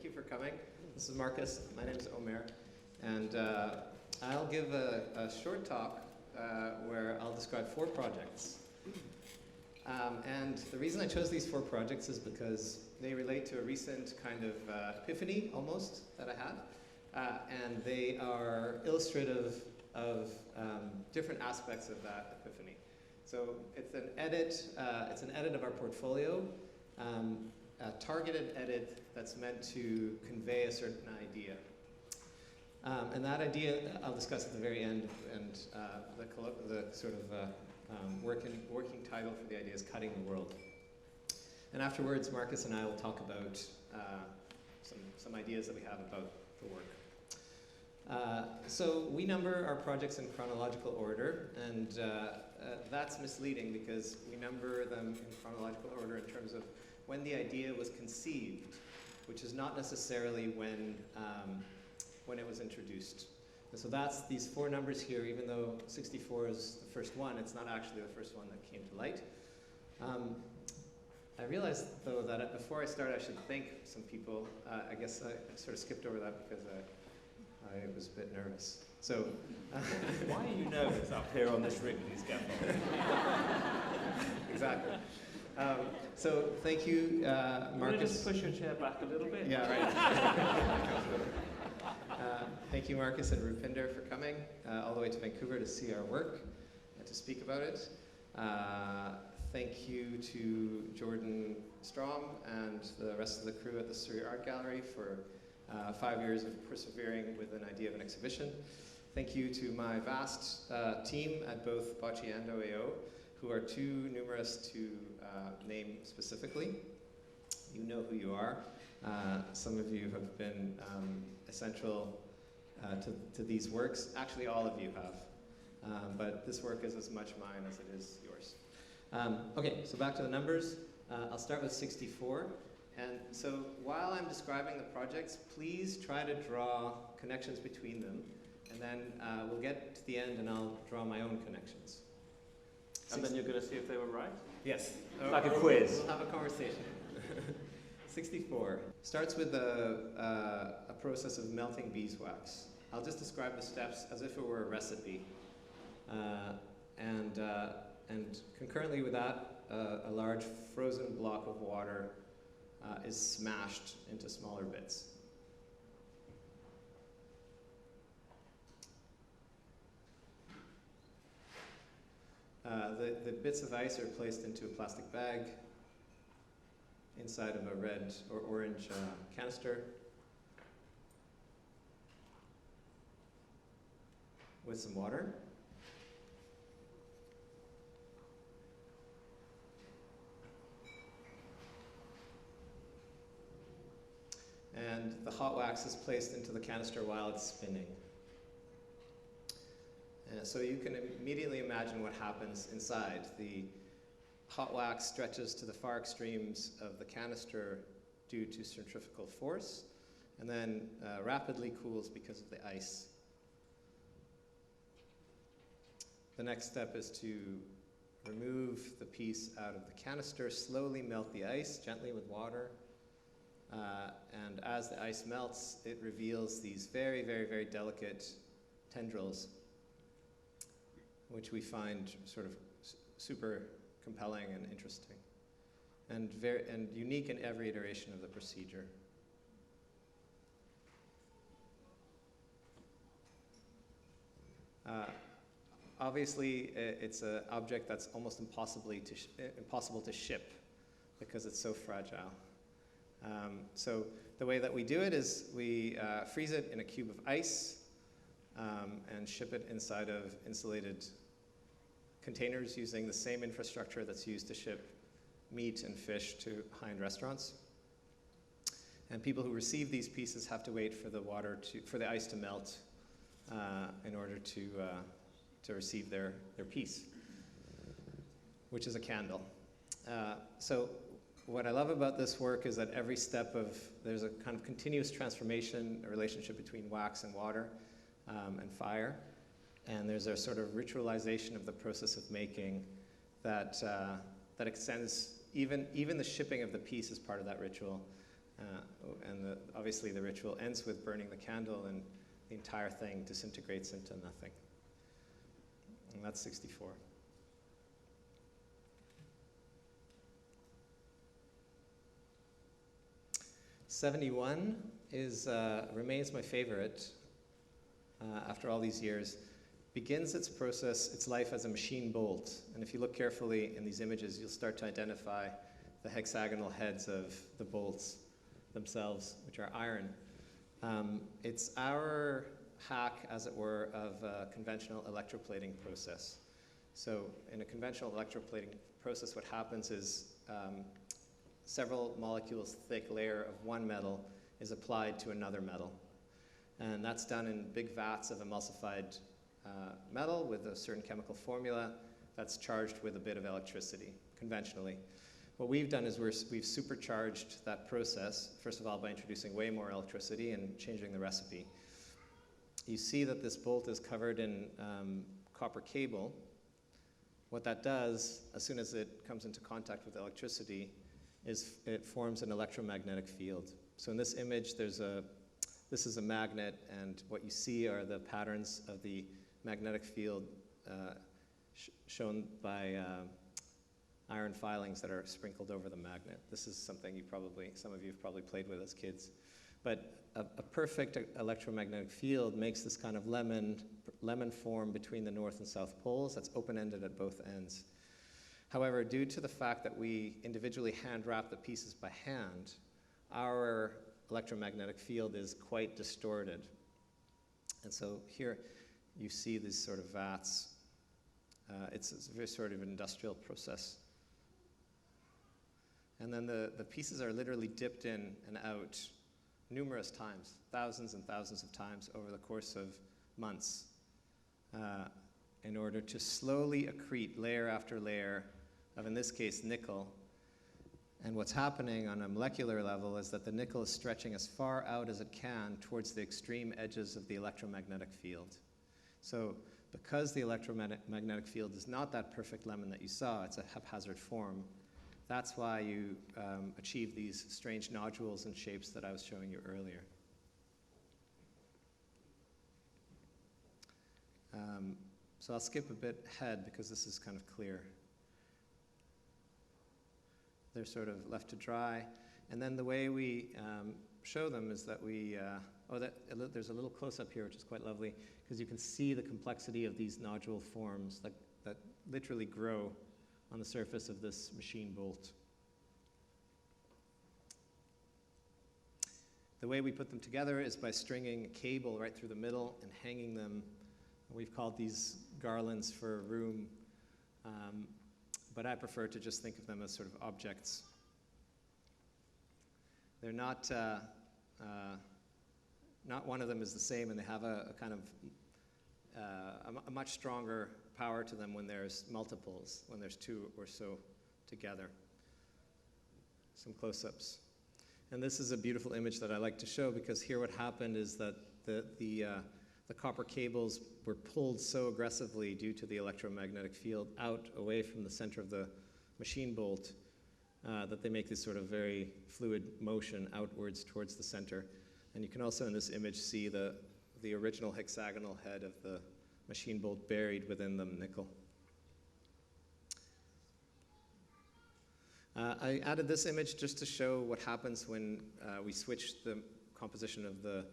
Thank you for coming. This is Marcus. My name is Omer. And I'll give a short talk where I'll describe 4 projects. And the reason I chose these 4 projects is because they relate to a recent kind of epiphany, almost, that I had. And they are illustrative of different aspects of that epiphany. So it's an edit of our portfolio, a targeted edit that's meant to convey a certain idea. And that idea I'll discuss at the very end, and the sort of working title for the idea is Cutting the World. And afterwards, Marcus and I will talk about some ideas that we have about the work. So we number our projects in chronological order, and that's misleading because we number them in chronological order in terms of when the idea was conceived, which is not necessarily when it was introduced. And so that's these 4 numbers here. Even though 64 is the first one, it's not actually the first one that came to light. I realized, though, that before I start, I should thank some people. I guess I sort of skipped over that because I was a bit nervous. So, why are you nervous up here on this Ripley's scaffold? Exactly. So thank you, Marcus. Want to just push your chair back a little bit? Yeah, right. Thank you, Marcus and Rupinder, for coming all the way to Vancouver to see our work and to speak about it. Thank you to Jordan Strom and the rest of the crew at the Surrey Art Gallery for 5 years of persevering with an idea of an exhibition. Thank you to my vast team at both Bocci and OAO, who are too numerous to name specifically. You know who you are. Some of you have been essential to these works. Actually, all of you have. But this work is as much mine as it is yours. Okay, so back to the numbers. I'll start with 64. And so while I'm describing the projects, please try to draw connections between them. And then we'll get to the end and I'll draw my own connections. And then you're going to see if they were right? Yes. Like a quiz. We'll have a conversation. 64 starts with a process of melting beeswax. I'll just describe the steps as if it were a recipe. And concurrently with that, a large frozen block of water is smashed into smaller bits. The bits of ice are placed into a plastic bag inside of a red or orange canister with some water. And the hot wax is placed into the canister while it's spinning. So you can immediately imagine what happens inside. The hot wax stretches to the far extremes of the canister due to centrifugal force, and then rapidly cools because of the ice. The next step is to remove the piece out of the canister, slowly melt the ice gently with water, and as the ice melts, it reveals these very, very, very delicate tendrils, which we find sort of super compelling and interesting, and unique in every iteration of the procedure. Obviously, it's an object that's almost impossible to ship because it's so fragile. So the way that we do it is we freeze it in a cube of ice and ship it inside of insulated containers using the same infrastructure that's used to ship meat and fish to high-end restaurants. And people who receive these pieces have to wait for the ice to melt in order to receive their piece, which is a candle. So what I love about this work is that every step there's a kind of continuous transformation, a relationship between wax and water and fire. And there's a sort of ritualization of the process of making that extends, even the shipping of the piece is part of that ritual. Obviously the ritual ends with burning the candle, and the entire thing disintegrates into nothing. And that's 64. '71 remains my favorite after all these years. Begins its process, its life as a machine bolt. And if you look carefully in these images, you'll start to identify the hexagonal heads of the bolts themselves, which are iron. It's our hack, as it were, of a conventional electroplating process. So in a conventional electroplating process, what happens is several molecules thick layer of one metal is applied to another metal. And that's done in big vats of emulsified metal with a certain chemical formula that's charged with a bit of electricity, conventionally. What we've done is we've supercharged that process, first of all, by introducing way more electricity and changing the recipe. You see that this bolt is covered in copper cable. What that does, as soon as it comes into contact with electricity, is it forms an electromagnetic field. So in this image, this is a magnet, and what you see are the patterns of the magnetic field shown by iron filings that are sprinkled over the magnet. This is something some of you have probably played with as kids. But a perfect electromagnetic field makes this kind of lemon form between the north and south poles that's open-ended at both ends. However, due to the fact that we individually hand wrap the pieces by hand, our electromagnetic field is quite distorted. And so here you see these sort of vats. It's a very sort of industrial process. And then the pieces are literally dipped in and out numerous times, thousands and thousands of times over the course of months, in order to slowly accrete layer after layer of, in this case, nickel. And what's happening on a molecular level is that the nickel is stretching as far out as it can towards the extreme edges of the electromagnetic field. So because the electromagnetic field is not that perfect lemon that you saw, it's a haphazard form, that's why you achieve these strange nodules and shapes that I was showing you earlier. So I'll skip a bit ahead because this is kind of clear. They're sort of left to dry. And then the way we show them is that there's a little close-up here, which is quite lovely, because you can see the complexity of these nodule forms that literally grow on the surface of this machine bolt. The way we put them together is by stringing a cable right through the middle and hanging them. We've called these garlands for room, but I prefer to just think of them as sort of objects. They're not one of them is the same, and they have a kind of a much stronger power to them when there's multiples, when there's two or so together. Some close-ups. And this is a beautiful image that I like to show, because here what happened is that the copper cables were pulled so aggressively due to the electromagnetic field out away from the center of the machine bolt that they make this sort of very fluid motion outwards towards the center. And you can also in this image see the original hexagonal head of the machine bolt buried within the nickel. I added this image just to show what happens when we switch the composition of the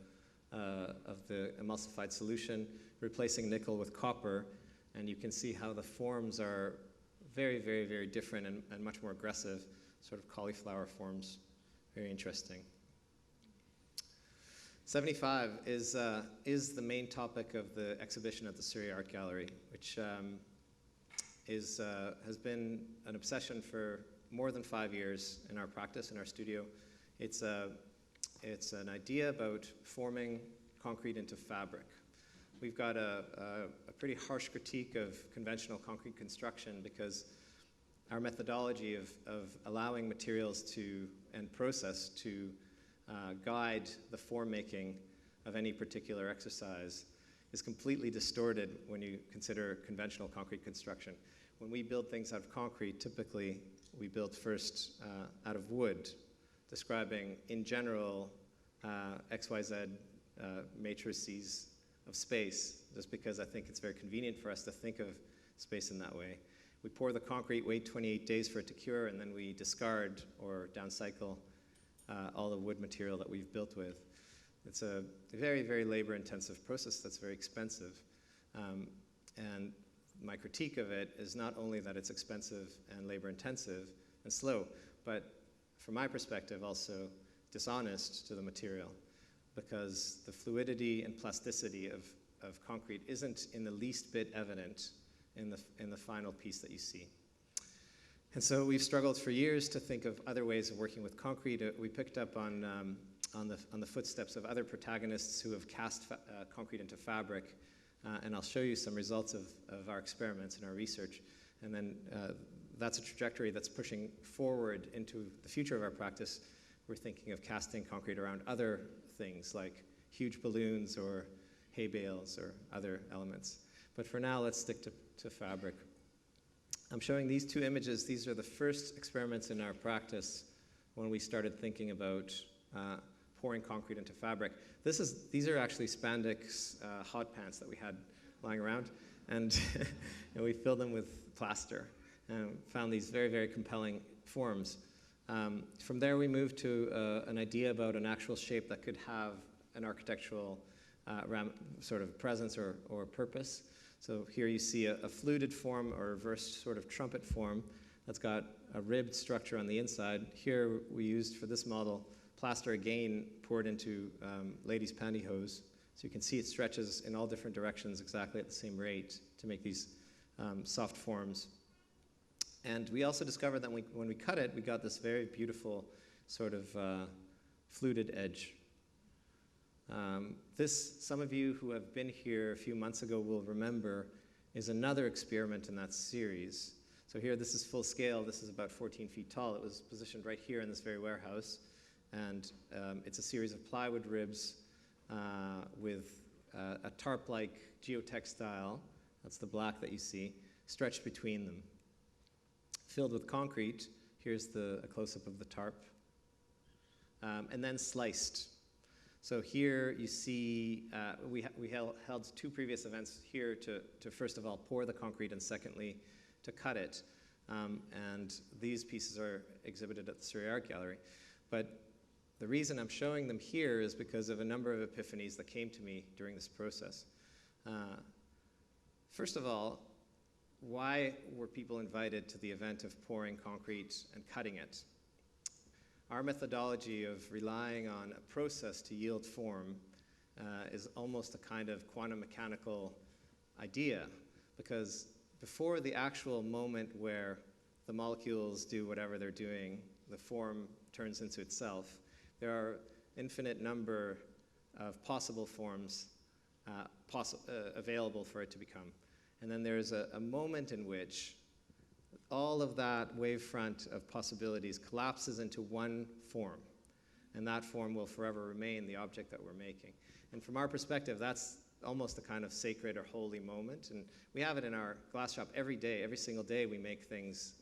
emulsified solution, replacing nickel with copper, and you can see how the forms are very, very, very different and much more aggressive, sort of cauliflower forms. Very interesting. 75 is the main topic of the exhibition at the Surrey Art Gallery, which has been an obsession for more than 5 years in our practice, in our studio. It's an idea about forming concrete into fabric. We've got a pretty harsh critique of conventional concrete construction, because our methodology of allowing materials and process to guide the form making of any particular exercise is completely distorted when you consider conventional concrete construction. When we build things out of concrete, typically we build first out of wood describing, in general, XYZ matrices of space, just because I think it's very convenient for us to think of space in that way. We pour the concrete, wait 28 days for it to cure, and then we discard or downcycle all the wood material that we've built with. It's a very, very labor-intensive process that's very expensive. And my critique of it is not only that it's expensive and labor-intensive and slow, but from my perspective also dishonest to the material, because the fluidity and plasticity of concrete isn't in the least bit evident in the final piece that you see. And so we've struggled for years to think of other ways of working with concrete. We picked up on the footsteps of other protagonists who have cast concrete into fabric, and I'll show you some results of our experiments and our research. And then that's a trajectory that's pushing forward into the future of our practice. We're thinking of casting concrete around other things like huge balloons or hay bales or other elements. But for now, let's stick to fabric. I'm showing these two images. These are the first experiments in our practice when we started thinking about pouring concrete into fabric. These are actually spandex hot pants that we had lying around, and we filled them with plaster and found these very, very compelling forms. From there, we moved to an idea about an actual shape that could have an architectural sort of presence or purpose. So here you see a fluted form or reversed sort of trumpet form that's got a ribbed structure on the inside. Here we used for this model plaster again poured into ladies' pantyhose. So you can see it stretches in all different directions exactly at the same rate to make these soft forms. And we also discovered that when we cut it, we got this very beautiful sort of fluted edge. Some of you who have been here a few months ago will remember, is another experiment in that series. So here, this is full scale. This is about 14 feet tall. It was positioned right here in this very warehouse. And it's a series of plywood ribs with a tarp-like geotextile, that's the black that you see, stretched between them. Filled with concrete, here's a close-up of the tarp, and then sliced. So here you see, we held two previous events here to first of all pour the concrete and secondly to cut it. And these pieces are exhibited at the Surrey Art Gallery. But the reason I'm showing them here is because of a number of epiphanies that came to me during this process. First of all, why were people invited to the event of pouring concrete and cutting it? Our methodology of relying on a process to yield form is almost a kind of quantum mechanical idea, because before the actual moment where the molecules do whatever they're doing, the form turns into itself, there are infinite number of possible forms available for it to become. And then there's a moment in which all of that wavefront of possibilities collapses into one form. And that form will forever remain the object that we're making. And from our perspective, that's almost a kind of sacred or holy moment. And we have it in our glass shop every day. Every single day we make things,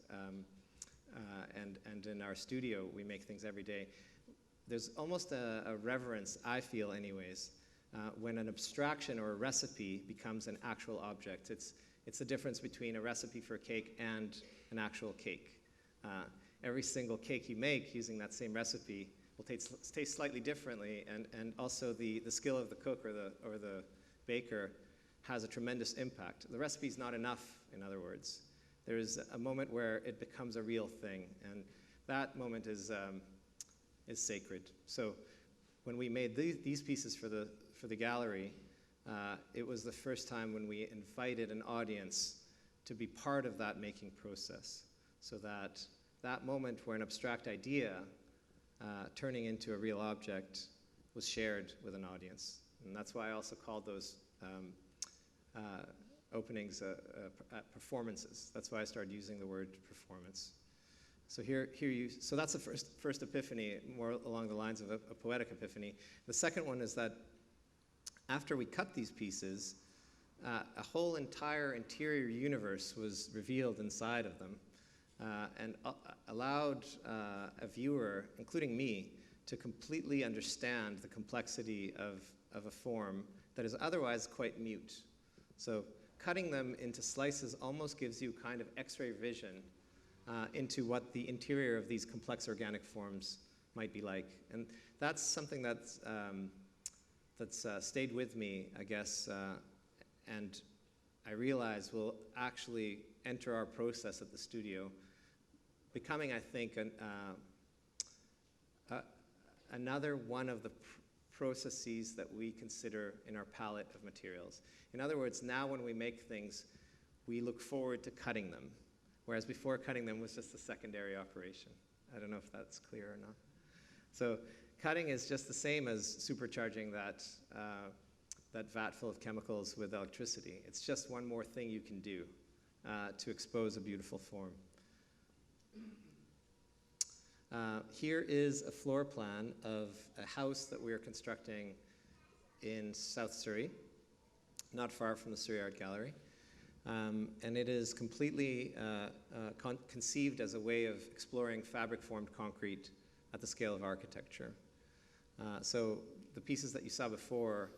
and in our studio we make things every day. There's almost a reverence, I feel anyways, when an abstraction or a recipe becomes an actual object. It's the difference between a recipe for a cake and an actual cake. Every single cake you make using that same recipe will taste slightly differently, and also the skill of the cook or the baker has a tremendous impact. The recipe's not enough, in other words. There's a moment where it becomes a real thing, and that moment is sacred. So when we made these pieces for the gallery, it was the first time when we invited an audience to be part of that making process, so that moment where an abstract idea turning into a real object was shared with an audience. And that's why I also called those openings performances. That's why I started using the word performance. So so that's the first epiphany, more along the lines of a poetic epiphany. The second one is that after we cut these pieces, a whole entire interior universe was revealed inside of them. and allowed a viewer, including me, to completely understand the complexity of a form that is otherwise quite mute. So cutting them into slices almost gives you kind of X-ray vision into what the interior of these complex organic forms might be like. And that's something that's stayed with me, I guess, and I realize will actually enter our process at the studio, becoming, I think, another one of the processes that we consider in our palette of materials. In other words, now when we make things, we look forward to cutting them, whereas before cutting them was just a secondary operation. I don't know if that's clear or not. So cutting is just the same as supercharging that vat full of chemicals with electricity. It's just one more thing you can do to expose a beautiful form. Here is a floor plan of a house that we are constructing in South Surrey, not far from the Surrey Art Gallery. And it is completely conceived as a way of exploring fabric-formed concrete at the scale of architecture. So the pieces that you saw before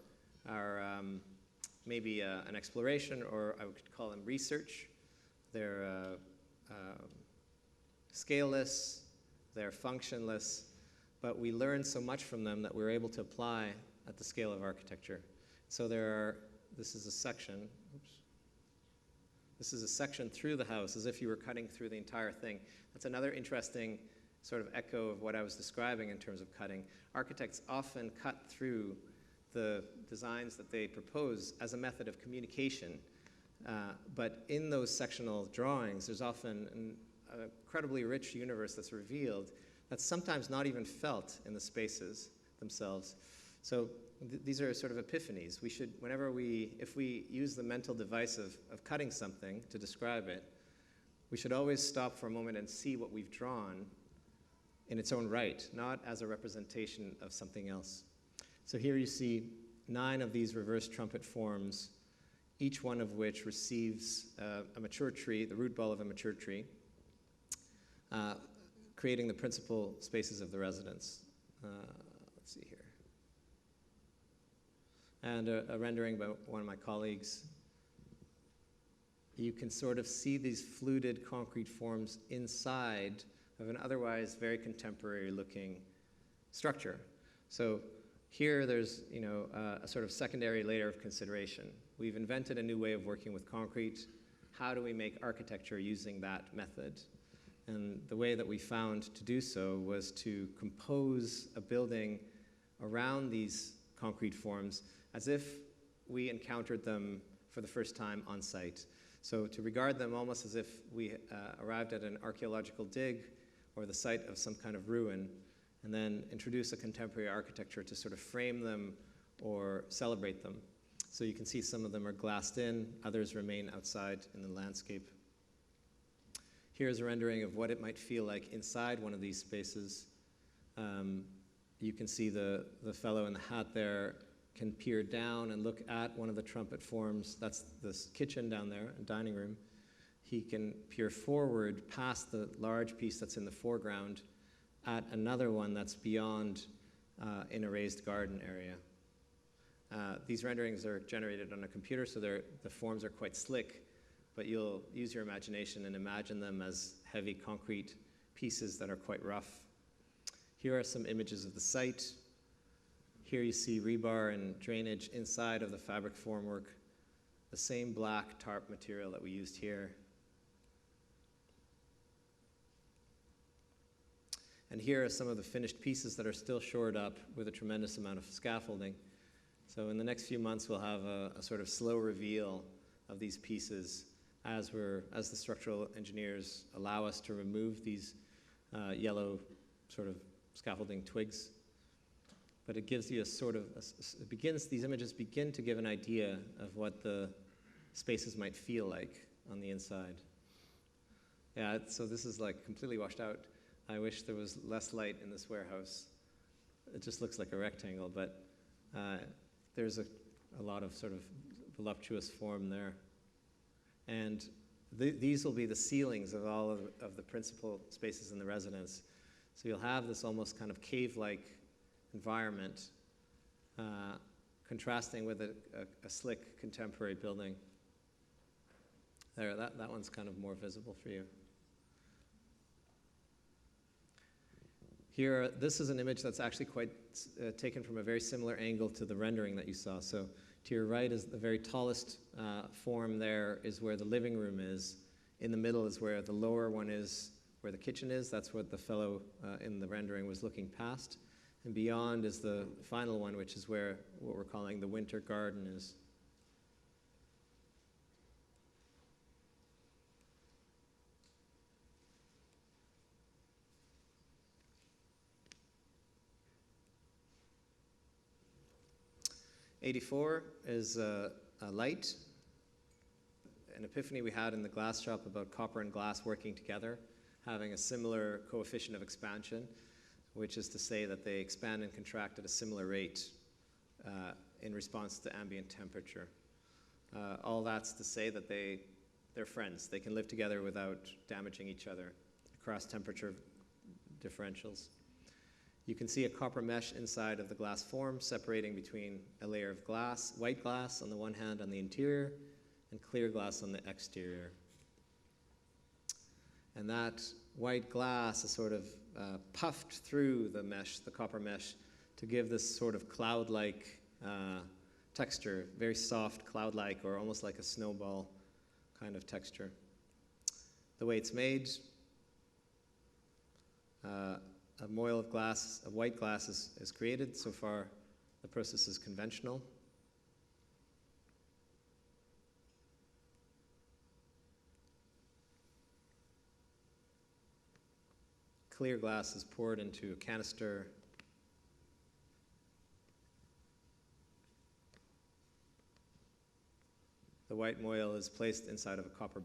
are maybe an exploration, or I would call them research. They're scaleless, they're functionless, but we learned so much from them that we're able to apply at the scale of architecture. So this is a section, This is a section through the house, as if you were cutting through the entire thing. That's another interesting sort of echo of what I was describing in terms of cutting. Architects often cut through the designs that they propose as a method of communication. But in those sectional drawings, there's often an incredibly rich universe that's revealed that's sometimes not even felt in the spaces themselves. So these are sort of epiphanies. We should, if we use the mental device of cutting something to describe it, we should always stop for a moment and see what we've drawn in its own right, not as a representation of something else. So here you see 9 of these reverse trumpet forms, each one of which receives a mature tree, the root ball of a mature tree, creating the principal spaces of the residence. Let's see here. And a rendering by one of my colleagues. You can sort of see these fluted concrete forms inside of an otherwise very contemporary looking structure. So here there's a sort of secondary layer of consideration. We've invented a new way of working with concrete. How do we make architecture using that method? And the way that we found to do so was to compose a building around these concrete forms as if we encountered them for the first time on site. So to regard them almost as if we arrived at an archaeological dig or the site of some kind of ruin, and then introduce a contemporary architecture to sort of frame them or celebrate them. So you can see some of them are glassed in, others remain outside in the landscape. Here's a rendering of what it might feel like inside one of these spaces. You can see the fellow in the hat there can peer down and look at one of the trumpet forms. That's this kitchen down there, a dining room. He can peer forward past the large piece that's in the foreground at another one that's beyond in a raised garden area. These renderings are generated on a computer, so the forms are quite slick, but you'll use your imagination and imagine them as heavy concrete pieces that are quite rough. Here are some images of the site. Here you see rebar and drainage inside of the fabric formwork, the same black tarp material that we used here. And here are some of the finished pieces that are still shored up with a tremendous amount of scaffolding. So in the next few months, we'll have a sort of slow reveal of these pieces as the structural engineers allow us to remove these yellow sort of scaffolding twigs. But it gives you these images begin to give an idea of what the spaces might feel like on the inside. Yeah, so this is like completely washed out. I wish there was less light in this warehouse. It just looks like a rectangle, but there's a lot of sort of voluptuous form there. And these will be the ceilings of all of the principal spaces in the residence. So you'll have this almost kind of cave-like environment, contrasting with a slick contemporary building. There, that one's kind of more visible for you. Here, this is an image that's actually quite taken from a very similar angle to the rendering that you saw. So to your right is the very tallest form there is where the living room is. In the middle is where the lower one is, where the kitchen is. That's what the fellow in the rendering was looking past. And beyond is the final one, which is where what we're calling the winter garden is. '84 is a light, an epiphany we had in the glass shop about copper and glass working together, having a similar coefficient of expansion, which is to say that they expand and contract at a similar rate in response to ambient temperature. All that's to say that they're friends. They can live together without damaging each other across temperature differentials. You can see a copper mesh inside of the glass form, separating between a layer of glass, white glass on the one hand on the interior, and clear glass on the exterior. And that white glass is sort of puffed through the mesh, the copper mesh, to give this sort of cloud-like texture, very soft cloud-like, or almost like a snowball kind of texture. The way it's made, a moil of glass, of white glass is created. So far, the process is conventional. Clear glass is poured into a canister. The white moil is placed inside of a copper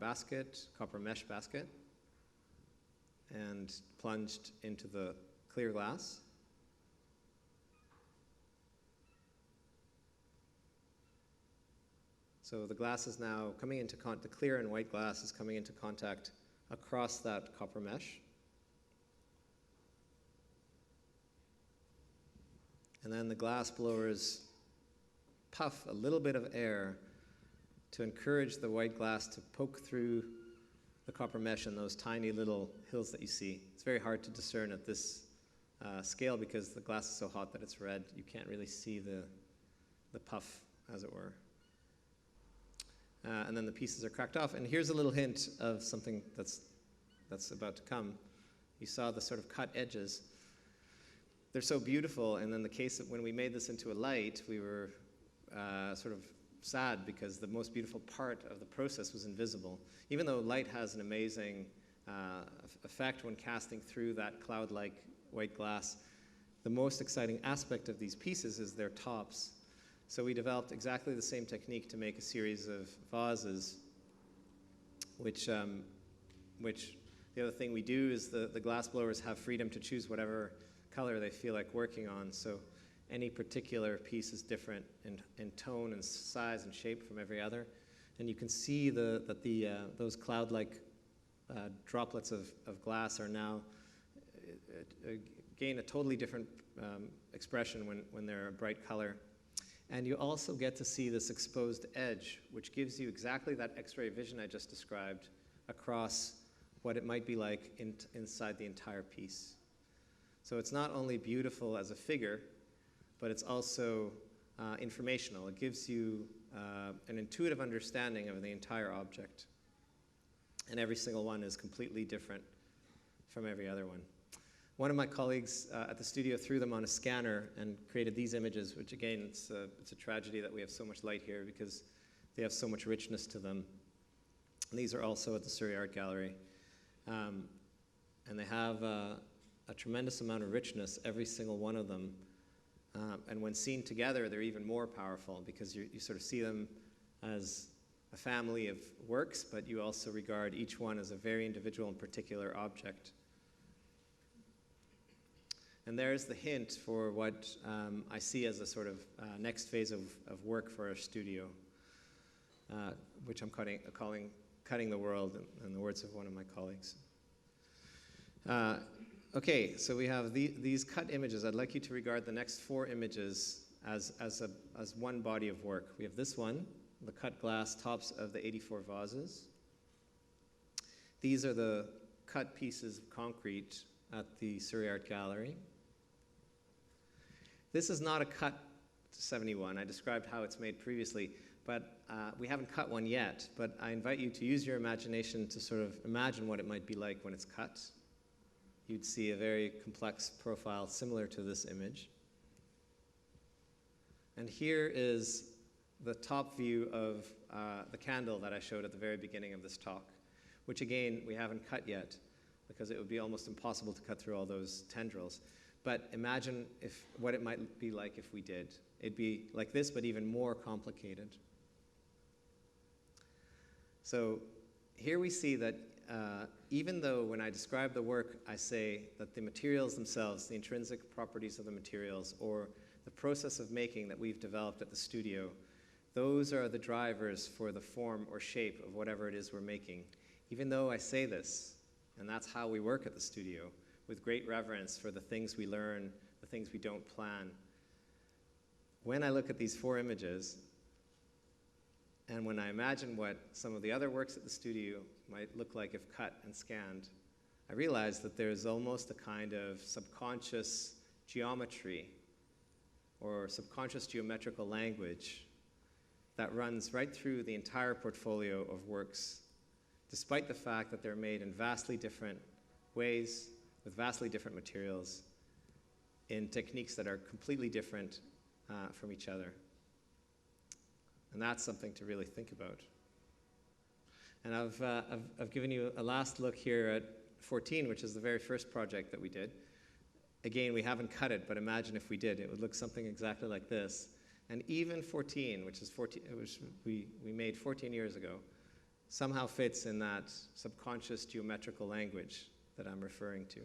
mesh basket, and plunged into the clear glass. So the glass is now coming into the clear and white glass is coming into contact across that copper mesh. And then the glass blowers puff a little bit of air to encourage the white glass to poke through the copper mesh and those tiny little hills that you see. It's very hard to discern at this scale because the glass is so hot that it's red. You can't really see the puff, as it were. And then the pieces are cracked off. And here's a little hint of something that's about to come. You saw the sort of cut edges. They're so beautiful, and in the case of when we made this into a light, we were sort of sad because the most beautiful part of the process was invisible. Even though light has an amazing effect when casting through that cloud-like white glass, the most exciting aspect of these pieces is their tops. So we developed exactly the same technique to make a series of vases, which the other thing we do is the glass blowers have freedom to choose whatever color they feel like working on. So any particular piece is different in tone and size and shape from every other. And you can see that those cloud-like droplets of glass are now gain a totally different expression when they're a bright color. And you also get to see this exposed edge, which gives you exactly that X-ray vision I just described across what it might be like inside the entire piece. So it's not only beautiful as a figure, but it's also informational. It gives you an intuitive understanding of the entire object. And every single one is completely different from every other one. One of my colleagues at the studio threw them on a scanner and created these images, which again, it's a tragedy that we have so much light here because they have so much richness to them. And these are also at the Surrey Art Gallery. And they have a tremendous amount of richness, every single one of them. And when seen together, they're even more powerful because you sort of see them as a family of works, but you also regard each one as a very individual and particular object. And there's the hint for what I see as a sort of next phase of work for our studio, which I'm calling cutting the world, in the words of one of my colleagues. Okay, so we have these cut images. I'd like you to regard the next 4 images as one body of work. We have this one, the cut glass tops of the 84 vases. These are the cut pieces of concrete at the Surrey Art Gallery. This is not a cut 71. I described how it's made previously, but we haven't cut one yet. But I invite you to use your imagination to sort of imagine what it might be like when it's cut. You'd see a very complex profile similar to this image. And here is the top view of the candle that I showed at the very beginning of this talk, which again, we haven't cut yet because it would be almost impossible to cut through all those tendrils. But imagine what it might be like if we did. It'd be like this, but even more complicated. So here we see that even though when I describe the work, I say that the materials themselves, the intrinsic properties of the materials, or the process of making that we've developed at the studio, those are the drivers for the form or shape of whatever it is we're making. Even though I say this, and that's how we work at the studio, with great reverence for the things we learn, the things we don't plan, when I look at these 4 images, and when I imagine what some of the other works at the studio might look like if cut and scanned, I realize that there's almost a kind of subconscious geometry or subconscious geometrical language that runs right through the entire portfolio of works, despite the fact that they're made in vastly different ways, with vastly different materials, in techniques that are completely different from each other. And that's something to really think about. And I've given you a last look here at 14, which is the very first project that we did. Again, we haven't cut it, but imagine if we did. It would look something exactly like this. And even 14, which we made 14 years ago, somehow fits in that subconscious geometrical language that I'm referring to.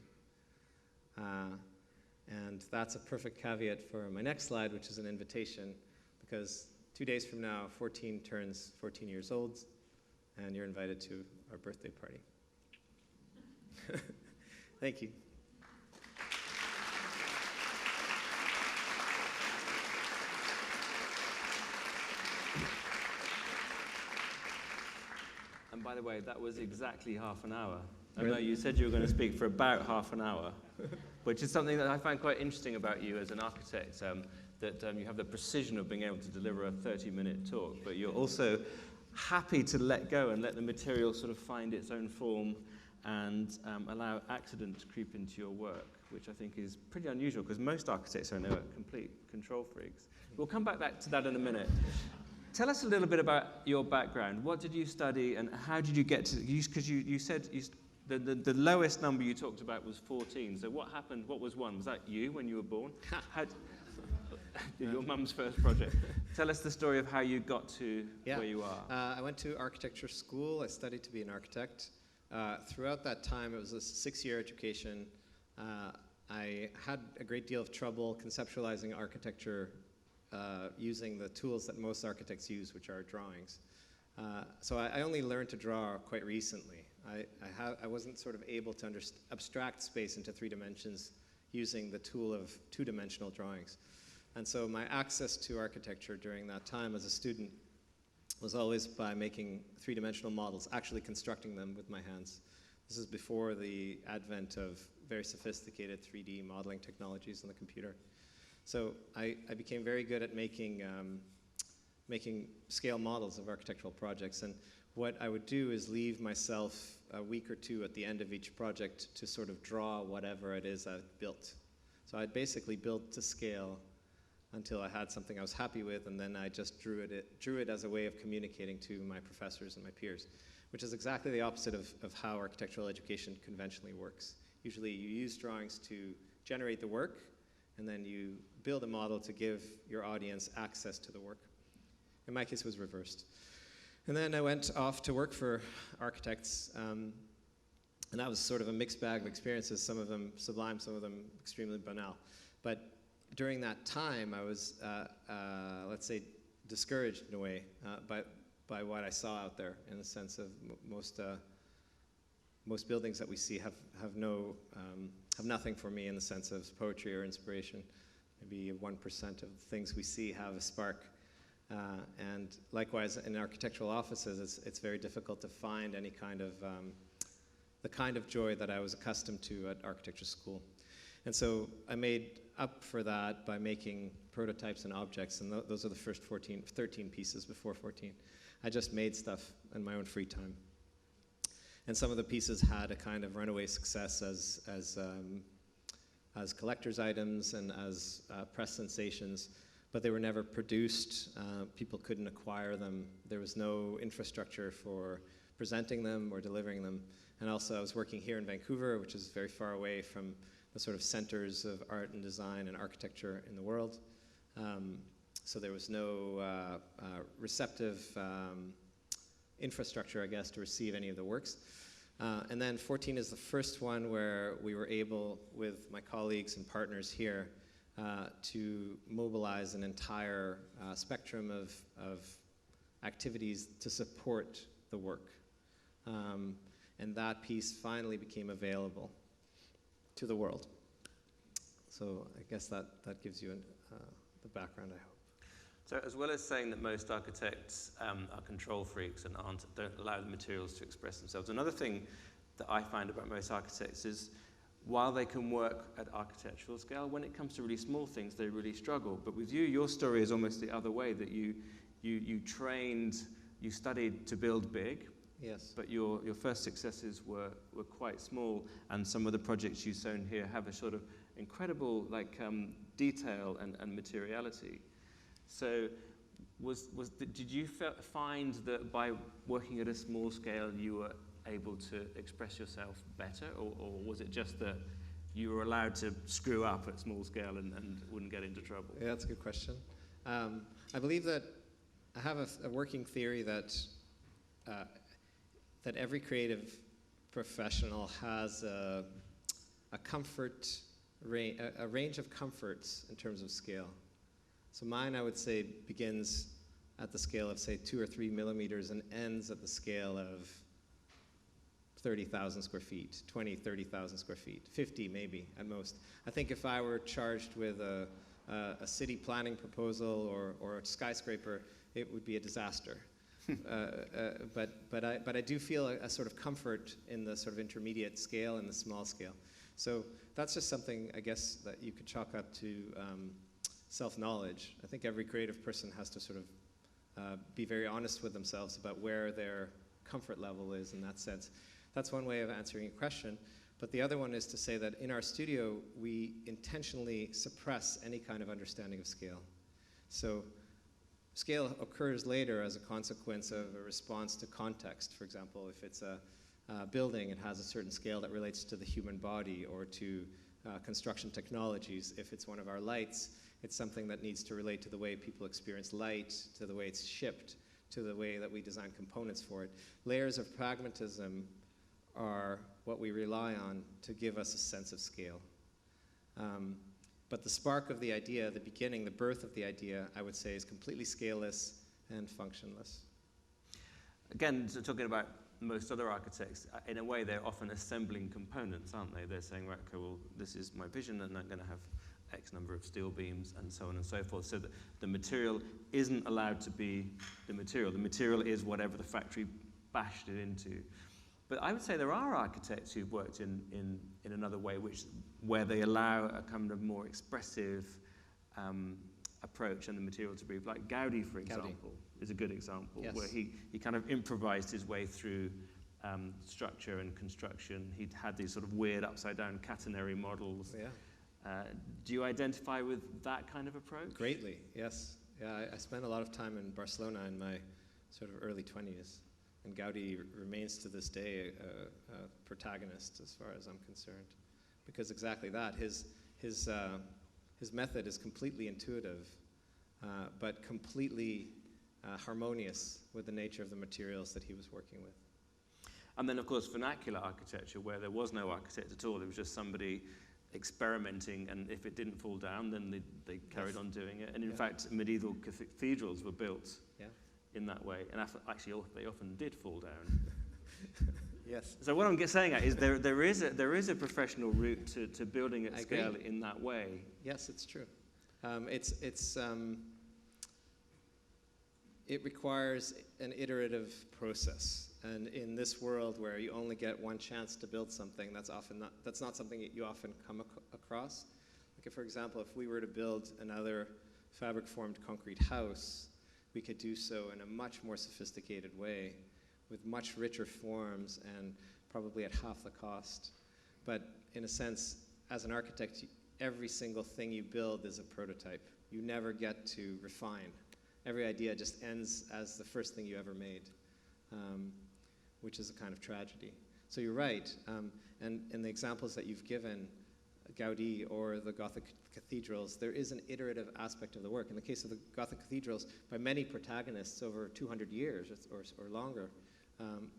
And that's a perfect caveat for my next slide, which is an invitation, because 2 days from now, 14 turns 14 years old, and you're invited to our birthday party. Thank you. And by the way, that was exactly half an hour. I know you said you were going to speak for about half an hour, which is something that I find quite interesting about you as an architect, that you have the precision of being able to deliver a 30-minute talk, but you're also happy to let go and let the material sort of find its own form and allow accident to creep into your work, which I think is pretty unusual because most architects I know are complete control freaks. We'll come back to that in a minute. Tell us a little bit about your background. What did you study and how did you get to, because you said the lowest number you talked about was 14. So what happened? What was 1? Was that you when you were born? Your mum's first project. Tell us the story of how you got to where you are. I went to architecture school. I studied to be an architect. Throughout that time, it was a 6-year education. I had a great deal of trouble conceptualizing architecture using the tools that most architects use, which are drawings. So I only learned to draw quite recently. I wasn't sort of able to abstract space into 3 dimensions using the tool of 2-dimensional drawings. And so my access to architecture during that time as a student was always by making 3-dimensional models, actually constructing them with my hands. This is before the advent of very sophisticated 3D modeling technologies on the computer. So I became very good at making scale models of architectural projects. And what I would do is leave myself a week or 2 at the end of each project to sort of draw whatever it is I've built. So I'd basically build to scale until I had something I was happy with, and then I just drew it as a way of communicating to my professors and my peers, which is exactly the opposite of how architectural education conventionally works. Usually you use drawings to generate the work, and then you build a model to give your audience access to the work. In my case, it was reversed. And then I went off to work for architects, and that was sort of a mixed bag of experiences, some of them sublime, some of them extremely banal. But by by what I saw out there, in the sense of most buildings that we see have nothing for me in the sense of poetry or inspiration. Maybe 1% of the things we see have a spark. And likewise, in architectural offices, it's very difficult to find any kind of the kind of joy that I was accustomed to at architecture school. And so I made up for that by making prototypes and objects, and those are the first 13 pieces before 14. I just made stuff in my own free time. And some of the pieces had a kind of runaway success as collector's items and as press sensations, but they were never produced. People couldn't acquire them. There was no infrastructure for presenting them or delivering them. And also I was working here in Vancouver, which is very far away from the sort of centers of art and design and architecture in the world. So there was no receptive infrastructure, I guess, to receive any of the works. And then 14 is the first one where we were able, with my colleagues and partners here, to mobilize an entire spectrum of activities to support the work. And that piece finally became available to the world. So I guess that gives you the background, I hope. So as well as saying that most architects are control freaks and don't allow the materials to express themselves, another thing that I find about most architects is while they can work at architectural scale, when it comes to really small things, they really struggle. But with you, your story is almost the other way, that you studied to build big. Yes. But your first successes were quite small, and some of the projects you've shown here have a sort of incredible detail and materiality. So did you find that by working at a small scale you were able to express yourself better, or was it just that you were allowed to screw up at small scale and wouldn't get into trouble? Yeah, that's a good question. I believe that I have a working theory that every creative professional has a range of comforts in terms of scale. So mine, I would say, begins at the scale of, say, 2 or 3 millimeters and ends at the scale of 30,000 square feet, 20, 30,000 square feet, 50 maybe at most. I think if I were charged with a city planning proposal or a skyscraper, it would be a disaster. But I do feel a sort of comfort in the sort of intermediate scale and the small scale. So that's just something, I guess, that you could chalk up to self-knowledge. I think every creative person has to sort of be very honest with themselves about where their comfort level is in that sense. That's one way of answering your question. But the other one is to say that in our studio, we intentionally suppress any kind of understanding of scale. So scale occurs later as a consequence of a response to context. For example, if it's a building, it has a certain scale that relates to the human body or to construction technologies. If it's one of our lights, it's something that needs to relate to the way people experience light, to the way it's shipped, to the way that we design components for it. Layers of pragmatism are what we rely on to give us a sense of scale. But the spark of the idea, the beginning, the birth of the idea, I would say, is completely scaleless and functionless. Again, so talking about most other architects, in a way, they're often assembling components, aren't they? They're saying, right, okay, well, this is my vision, and I'm going to have X number of steel beams, and so on and so forth. So that the material isn't allowed to be the material. The material is whatever the factory bashed it into. But I would say there are architects who've worked in another way, where they allow a kind of more expressive approach and the material to breathe. Like Gaudi, for example, is a good example, yes. Where he kind of improvised his way through structure and construction. He'd had these sort of weird upside-down catenary models. Yeah. Do you identify with that kind of approach? Greatly, yes. Yeah, I spent a lot of time in Barcelona in my sort of early 20s. And Gaudi remains to this day a protagonist as far as I'm concerned. Because exactly that, his method is completely intuitive, but completely harmonious with the nature of the materials that he was working with. And then, of course, vernacular architecture, where there was no architect at all. It was just somebody experimenting, and if it didn't fall down, then they carried on doing it. And in fact, medieval cathedrals were built in that way, and actually they often did fall down. Yes. So what I'm saying is there is a professional route to building at scale in that way. Yes, it's true. It requires an iterative process, and in this world where you only get one chance to build something, that's not something that you often come across. Like if, for example, if we were to build another fabric-formed concrete house, we could do so in a much more sophisticated way, with much richer forms and probably at half the cost. But in a sense, as an architect, every single thing you build is a prototype. You never get to refine. Every idea just ends as the first thing you ever made, which is a kind of tragedy. So you're right, and in the examples that you've given, Gaudi or the Gothic cathedrals, there is an iterative aspect of the work. In the case of the Gothic cathedrals, by many protagonists over 200 years or longer.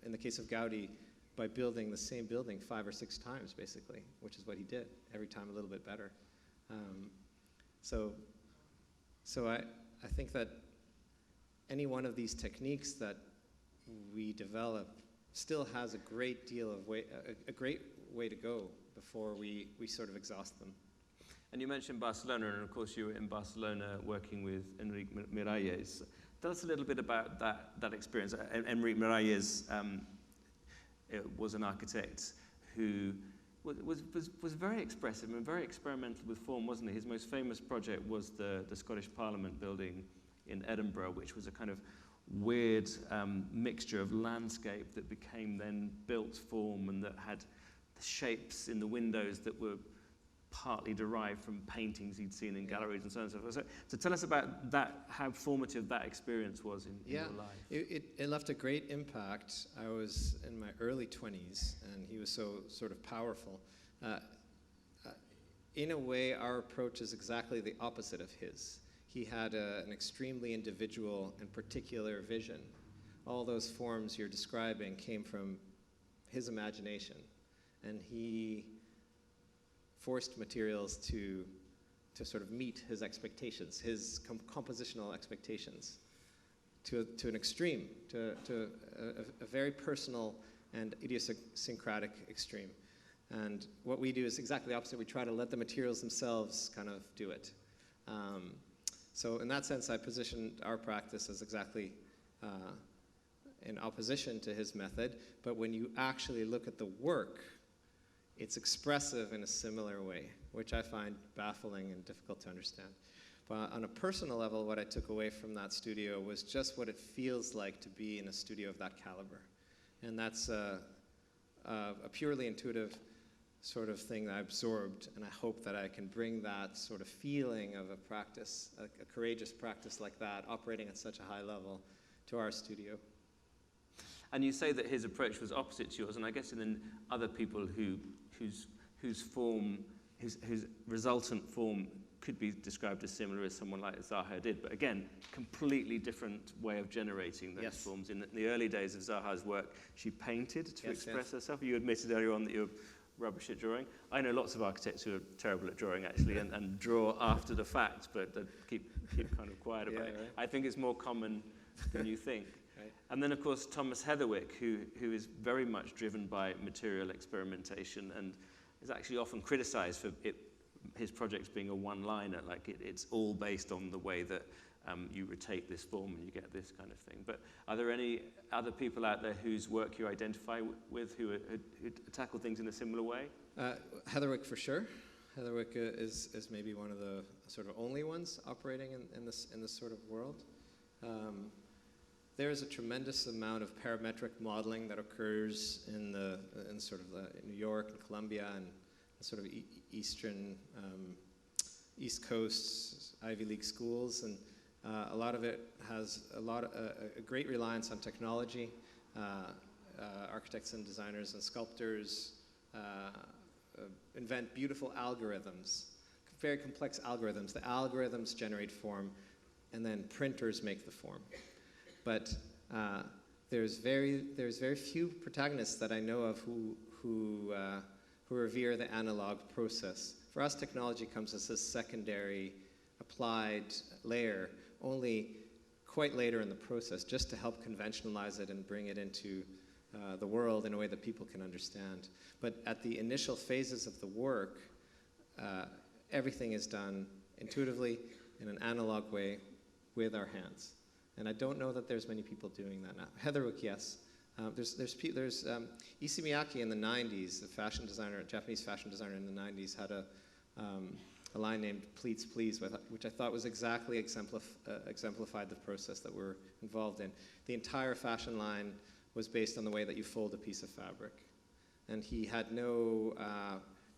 In the case of Gaudi, by building the same building 5 or 6 times, basically, which is what he did, every time a little bit better. So I think that any one of these techniques that we develop still has a great way to go before we sort of exhaust them. And you mentioned Barcelona, and of course you were in Barcelona working with Enric Miralles. Tell us a little bit about that experience. Enric Miralles was an architect who was very expressive and very experimental with form, wasn't he? His most famous project was the Scottish Parliament building in Edinburgh, which was a kind of weird mixture of landscape that became then built form, and that had the shapes in the windows that were partly derived from paintings he'd seen in galleries and so on and so forth. So tell us about that, how formative that experience was in your life. It left a great impact. I was in my early 20s, and he was so sort of powerful. In a way, our approach is exactly the opposite of his. He had an extremely individual and particular vision. All those forms you're describing came from his imagination, and he forced materials to sort of meet his expectations, his compositional expectations, to an extreme, to a very personal and idiosyncratic extreme. And what we do is exactly the opposite. We try to let the materials themselves kind of do it. So in that sense, I positioned our practice as exactly in opposition to his method. But when you actually look at the work, it's expressive in a similar way, which I find baffling and difficult to understand. But on a personal level, what I took away from that studio was just what it feels like to be in a studio of that caliber. And that's a purely intuitive sort of thing that I absorbed, and I hope that I can bring that sort of feeling of a practice, a courageous practice like that, operating at such a high level, to our studio. And you say that his approach was opposite to yours, and I guess then other people whose form, whose resultant form could be described as similar as someone like Zaha did, but again, completely different way of generating those forms. In the early days of Zaha's work, she painted to express herself. You admitted earlier on that you're rubbish at drawing. I know lots of architects who are terrible at drawing, actually, and draw after the fact, but keep kind of quiet about it. Right. I think it's more common than you think. Right. And then, of course, Thomas Heatherwick, who is very much driven by material experimentation and is actually often criticized for his projects being a one-liner, like it's all based on the way that you rotate this form and you get this kind of thing. But are there any other people out there whose work you identify with who tackle things in a similar way? Heatherwick, for sure. Heatherwick is maybe one of the sort of only ones operating in this sort of world. There's a tremendous amount of parametric modeling that occurs in New York and Columbia and sort of East Coast Ivy League schools, and a lot of it has a great reliance on technology. Architects and designers and sculptors invent beautiful algorithms, very complex algorithms. The algorithms generate form, and then printers make the form. But there's very few protagonists that I know of who revere the analog process. For us, technology comes as a secondary applied layer. Only quite later in the process, just to help conventionalize it and bring it into the world in a way that people can understand. But at the initial phases of the work, everything is done intuitively in an analog way with our hands. And I don't know that there's many people doing that now. Heatherwick, yes. There's Issey Miyake in the 90s, the fashion designer, Japanese fashion designer in the 90s, had a line named Pleats Please, which I thought was exactly exemplified the process that we're involved in. The entire fashion line was based on the way that you fold a piece of fabric. And he had no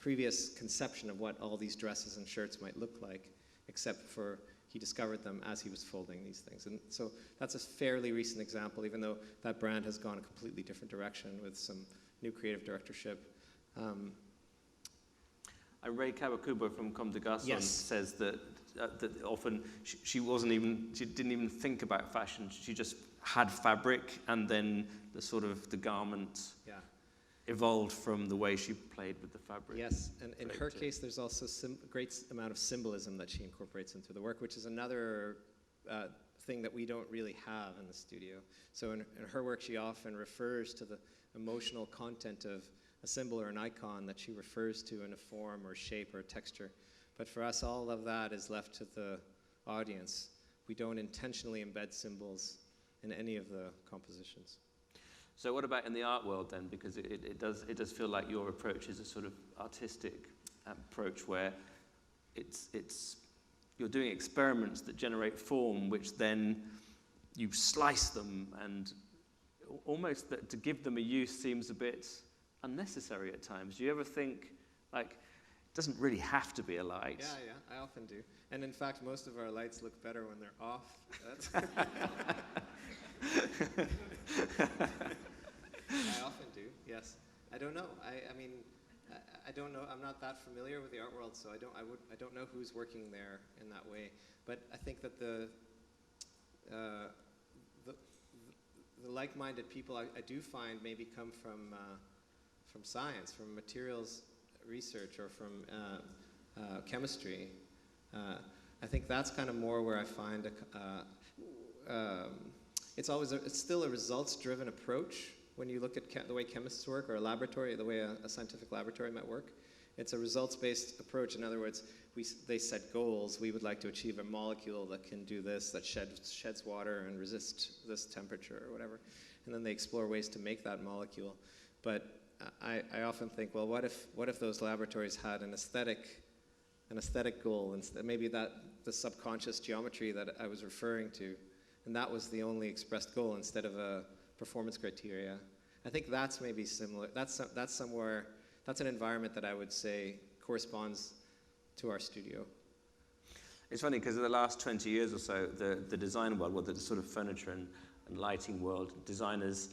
previous conception of what all these dresses and shirts might look like, except for he discovered them as he was folding these things. And so that's a fairly recent example, even though that brand has gone a completely different direction with some new creative directorship. And Ray Kawakubo from Comme des Garçons says that often she didn't even think about fashion. She just had fabric, and then the garment evolved from the way she played with the fabric. Yes, and in her case, there's also a great amount of symbolism that she incorporates into the work, which is another thing that we don't really have in the studio. So in her work, she often refers to the emotional content of a symbol or an icon that she refers to in a form or shape or texture. But for us, all of that is left to the audience. We don't intentionally embed symbols in any of the compositions. So what about in the art world then? Because it does feel like your approach is a sort of artistic approach where you're doing experiments that generate form, which then you slice them, and almost that to give them a use seems a bit unnecessary at times. Do you ever think, like, it doesn't really have to be a light? Yeah, I often do. And in fact, most of our lights look better when they're off. I often do, yes. I don't know. I don't know. I'm not that familiar with the art world, so I don't know who's working there in that way. But I think that the like-minded people I do find maybe come from science, from materials research, or from chemistry. I think that's kind of more where I find it's still a results-driven approach when you look at the way chemists work, or a laboratory, the way a scientific laboratory might work. It's a results-based approach. In other words, they set goals. We would like to achieve a molecule that can do this, that sheds water and resist this temperature or whatever. And then they explore ways to make that molecule. But I often think, well, what if those laboratories had an aesthetic goal, and maybe that the subconscious geometry that I was referring to, and that was the only expressed goal instead of a performance criteria. I think that's maybe similar. That's an environment that I would say corresponds to our studio. It's funny because in the last 20 years or so, the design world, well, the sort of furniture and lighting world, designers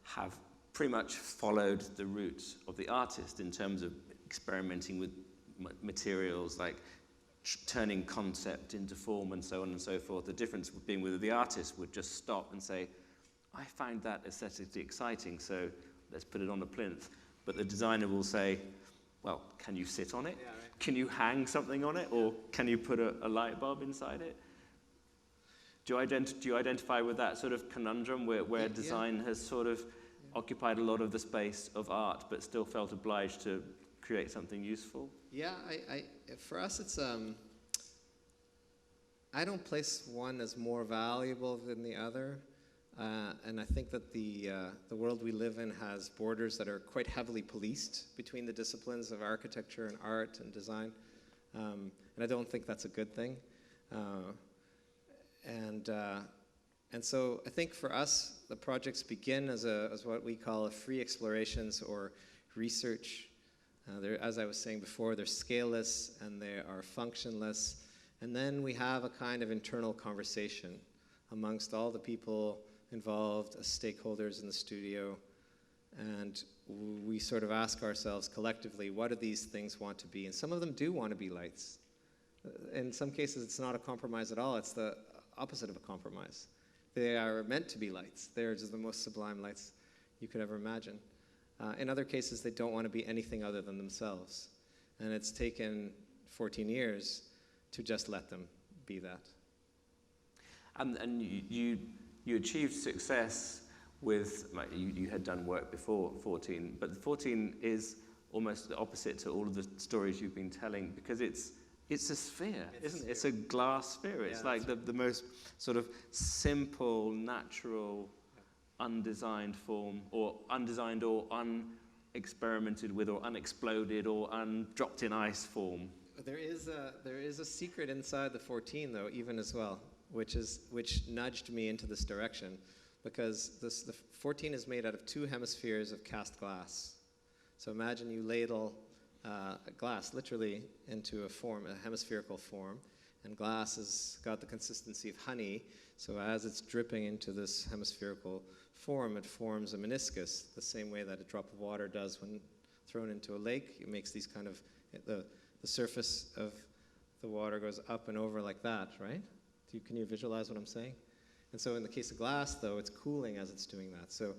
have pretty much followed the route of the artist in terms of experimenting with materials, like turning concept into form and so on and so forth. The difference being whether the artist would just stop and say, I find that aesthetically exciting, so let's put it on a plinth. But the designer will say, well, can you sit on it? Yeah, right. Can you hang something on it? Or can you put a light bulb inside it? Do you identify with that sort of conundrum where design has sort of occupied a lot of the space of art, but still felt obliged to create something useful? Yeah, for us, it's I don't place one as more valuable than the other. And I think that the world we live in has borders that are quite heavily policed between the disciplines of architecture and art and design. And I don't think that's a good thing. And so I think for us, the projects begin as what we call a free explorations or research. As I was saying before, they're scaleless and they are functionless. And then we have a kind of internal conversation amongst all the people involved as stakeholders in the studio, and we sort of ask ourselves collectively, what do these things want to be? And some of them do want to be lights. In some cases, it's not a compromise at all. It's the opposite of a compromise. They are meant to be lights. They're just the most sublime lights you could ever imagine. In other cases, they don't want to be anything other than themselves. And it's taken 14 years to just let them be that. And you achieved success with, like, you had done work before 14, but 14 is almost the opposite to all of the stories you've been telling, because it's a sphere, isn't it? It's a glass sphere. It's like the most sort of simple, natural, undesigned form, or undesigned or unexperimented with or unexploded or undropped in ice form. There is a secret inside the 14, though, even as well, which nudged me into this direction, because the 14 is made out of 2 hemispheres of cast glass. So imagine you ladle glass literally into a form, a hemispherical form, and glass has got the consistency of honey. So as it's dripping into this hemispherical form, it forms a meniscus, the same way that a drop of water does when thrown into a lake. It makes these kind of, the surface of the water goes up and over like that, right? Can you visualize what I'm saying? And so in the case of glass, though, it's cooling as it's doing that. So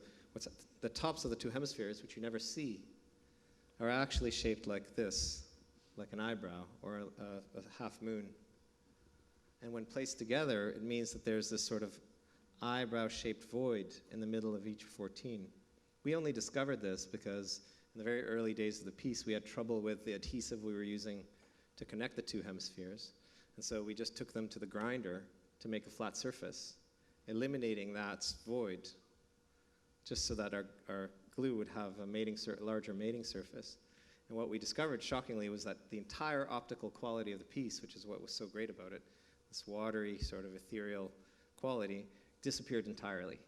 the tops of the 2 hemispheres, which you never see, are actually shaped like this, like an eyebrow or a half moon. And when placed together, it means that there's this sort of eyebrow-shaped void in the middle of each 14. We only discovered this because in the very early days of the piece, we had trouble with the adhesive we were using to connect the 2 hemispheres. And so we just took them to the grinder to make a flat surface, eliminating that void, just so that our glue would have a larger mating surface. And what we discovered, shockingly, was that the entire optical quality of the piece, which is what was so great about it, this watery, sort of ethereal quality, disappeared entirely.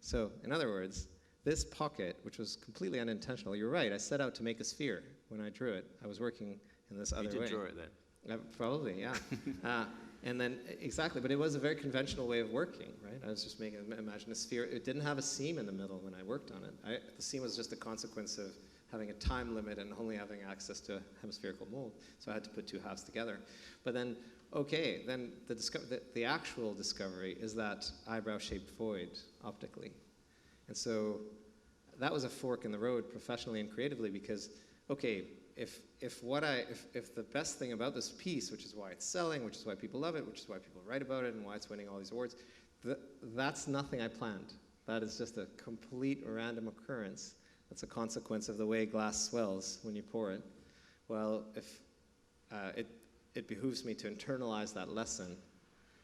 So, in other words, this pocket, which was completely unintentional, you're right, I set out to make a sphere when I drew it. I was working in this other way. You did draw it then? Probably, yeah. And then, exactly, but it was a very conventional way of working, right? I was just imagine a sphere. It didn't have a seam in the middle when I worked on it. The seam was just a consequence of having a time limit and only having access to a hemispherical mold. So I had to put 2 halves together. But then, okay, then the actual discovery is that eyebrow-shaped void optically. And so that was a fork in the road professionally and creatively, because, okay, if the best thing about this piece, which is why it's selling, which is why people love it, which is why people write about it, and why it's winning all these awards, that's nothing I planned. That is just a complete random occurrence. That's a consequence of the way glass swells when you pour it. Well, if it behooves me to internalize that lesson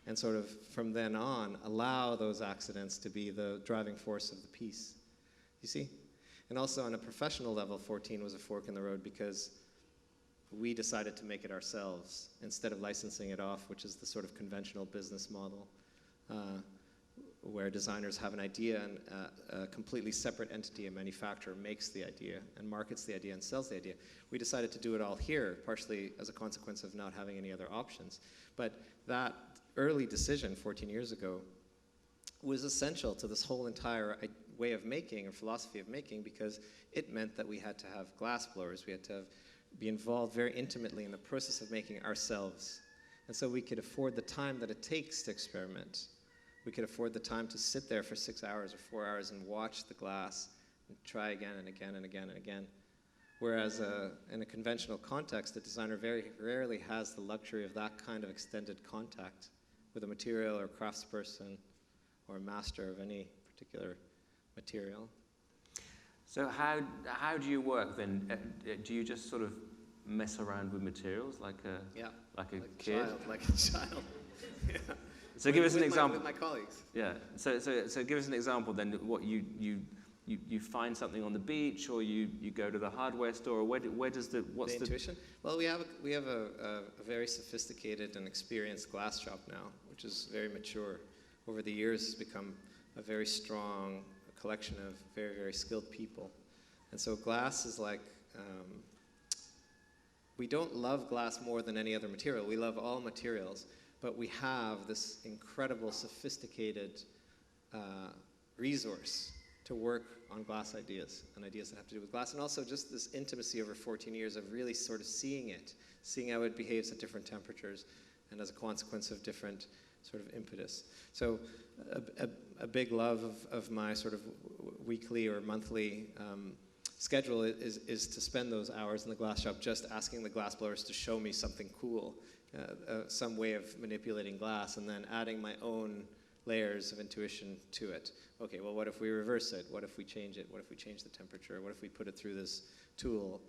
and sort of from then on allow those accidents to be the driving force of the piece. You see? And also on a professional level, 14 was a fork in the road because we decided to make it ourselves instead of licensing it off, which is the sort of conventional business model where designers have an idea and a completely separate entity, a manufacturer, makes the idea and markets the idea and sells the idea. We decided to do it all here, partially as a consequence of not having any other options. But that early decision 14 years ago was essential to this whole entire way of making or philosophy of making, because it meant that we had to have glass blowers. We had to be involved very intimately in the process of making ourselves. And so we could afford the time that it takes to experiment. We could afford the time to sit there for 6 hours or 4 hours and watch the glass and try again and again and again and again. Whereas in a conventional context, a designer very rarely has the luxury of that kind of extended contact with a material or craftsperson or a master of any particular material. So how do you work then? Do you just sort of mess around with materials like a kid? Like a child. Yeah. So give us an example. With my colleagues. Yeah. So give us an example then. What you find something on the beach, or you go to the hardware store, or where does the intuition? Well, we have a very sophisticated and experienced glass shop now, which is very mature. Over the years, it's become a very strong collection of very, very skilled people. And so glass is like, we don't love glass more than any other material. We love all materials, but we have this incredible, sophisticated resource to work on glass ideas and ideas that have to do with glass, and also just this intimacy over 14 years of really sort of seeing how it behaves at different temperatures and as a consequence of different sort of impetus. So a big love of my sort of weekly or monthly schedule is to spend those hours in the glass shop just asking the glass blowers to show me something cool, some way of manipulating glass, and then adding my own layers of intuition to it. Okay, well, what if we reverse it? What if we change it? What if we change the temperature? What if we put it through this tool?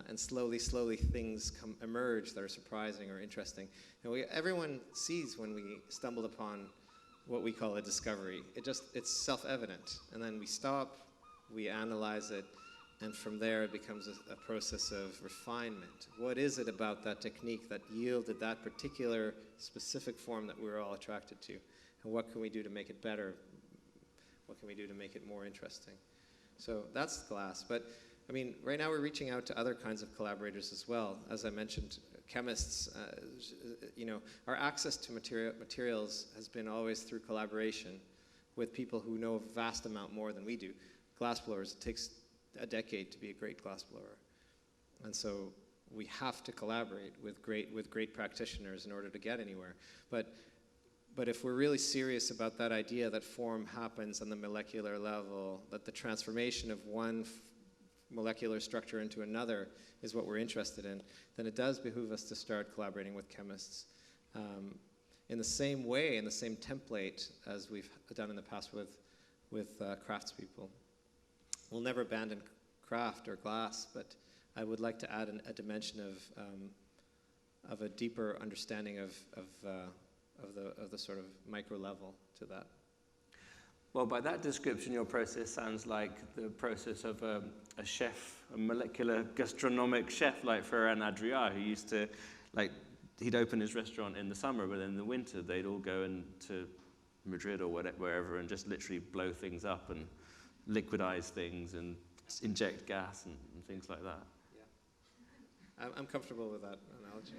And slowly things emerge that are surprising or interesting. And everyone sees when we stumbled upon what we call a discovery. It's self-evident. And then we stop, we analyze it, and from there it becomes a process of refinement. What is it about that technique that yielded that particular specific form that we were all attracted to? And what can we do to make it better? What can we do to make it more interesting? So that's glass. But I mean, right now we're reaching out to other kinds of collaborators as well. As I mentioned, chemists, our access to materials has been always through collaboration with people who know a vast amount more than we do. Glassblowers, it takes a decade to be a great glassblower. And so we have to collaborate with great practitioners in order to get anywhere. But if we're really serious about that idea that form happens on the molecular level, that the transformation of one molecular structure into another is what we're interested in, then it does behoove us to start collaborating with chemists in the same way, in the same template as we've done in the past with craftspeople. We'll never abandon craft or glass, but I would like to add a dimension of a deeper understanding of the sort of micro level to that. Well, by that description, your process sounds like the process of a chef, a molecular gastronomic chef like Ferran Adrià, who used to, he'd open his restaurant in the summer, but in the winter they'd all go into Madrid or wherever and just literally blow things up and liquidize things and inject gas and things like that. Yeah. I'm comfortable with that analogy.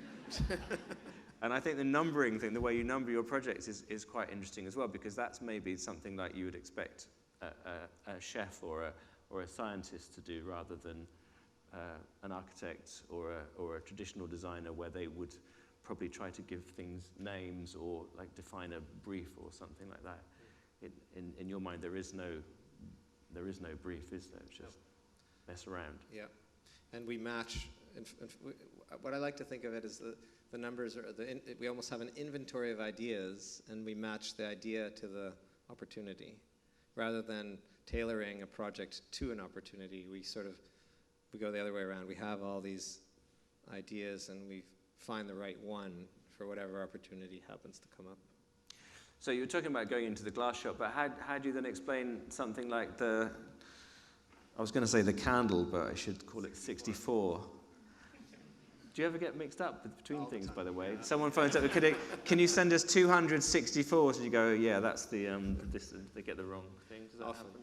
And I think the numbering thing, the way you number your projects is quite interesting as well, because that's maybe something like you would expect a chef or a scientist to do rather than an architect or a traditional designer, where they would probably try to give things names or define a brief or something like that. In your mind, there is no brief, is there? It's just mess around. Yeah, and we match. What I like to think of it is the numbers are we almost have an inventory of ideas, and we match the idea to the opportunity, rather than tailoring a project to an opportunity. We go the other way around. We have all these ideas, and we find the right one for whatever opportunity happens to come up. So you were talking about going into the glass shop, but how do you then explain something like I was going to say the candle, but I should call it 64. Do you ever get mixed up between things, by the way? Yeah. Someone phones up, can you send us 264? So you go, yeah, that's they get the wrong thing. Does that happen?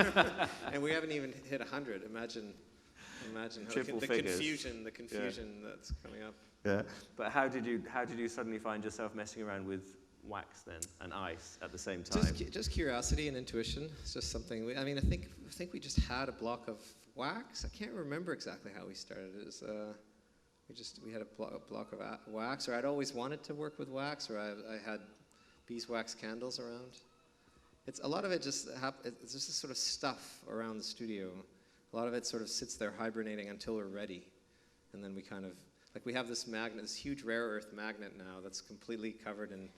Yeah. And we haven't even hit 100. Imagine the confusion that's coming up. Yeah. But how did you suddenly find yourself messing around with wax then and ice at the same time? Just curiosity and intuition. It's just something. I think we just had a block of wax. I can't remember exactly how we started. It was, we had a block of wax, or I'd always wanted to work with wax, or I had beeswax candles around. A lot of it it's just this sort of stuff around the studio. A lot of it sort of sits there hibernating until we're ready, and then we kind of we have this magnet, this huge rare earth magnet now that's completely covered in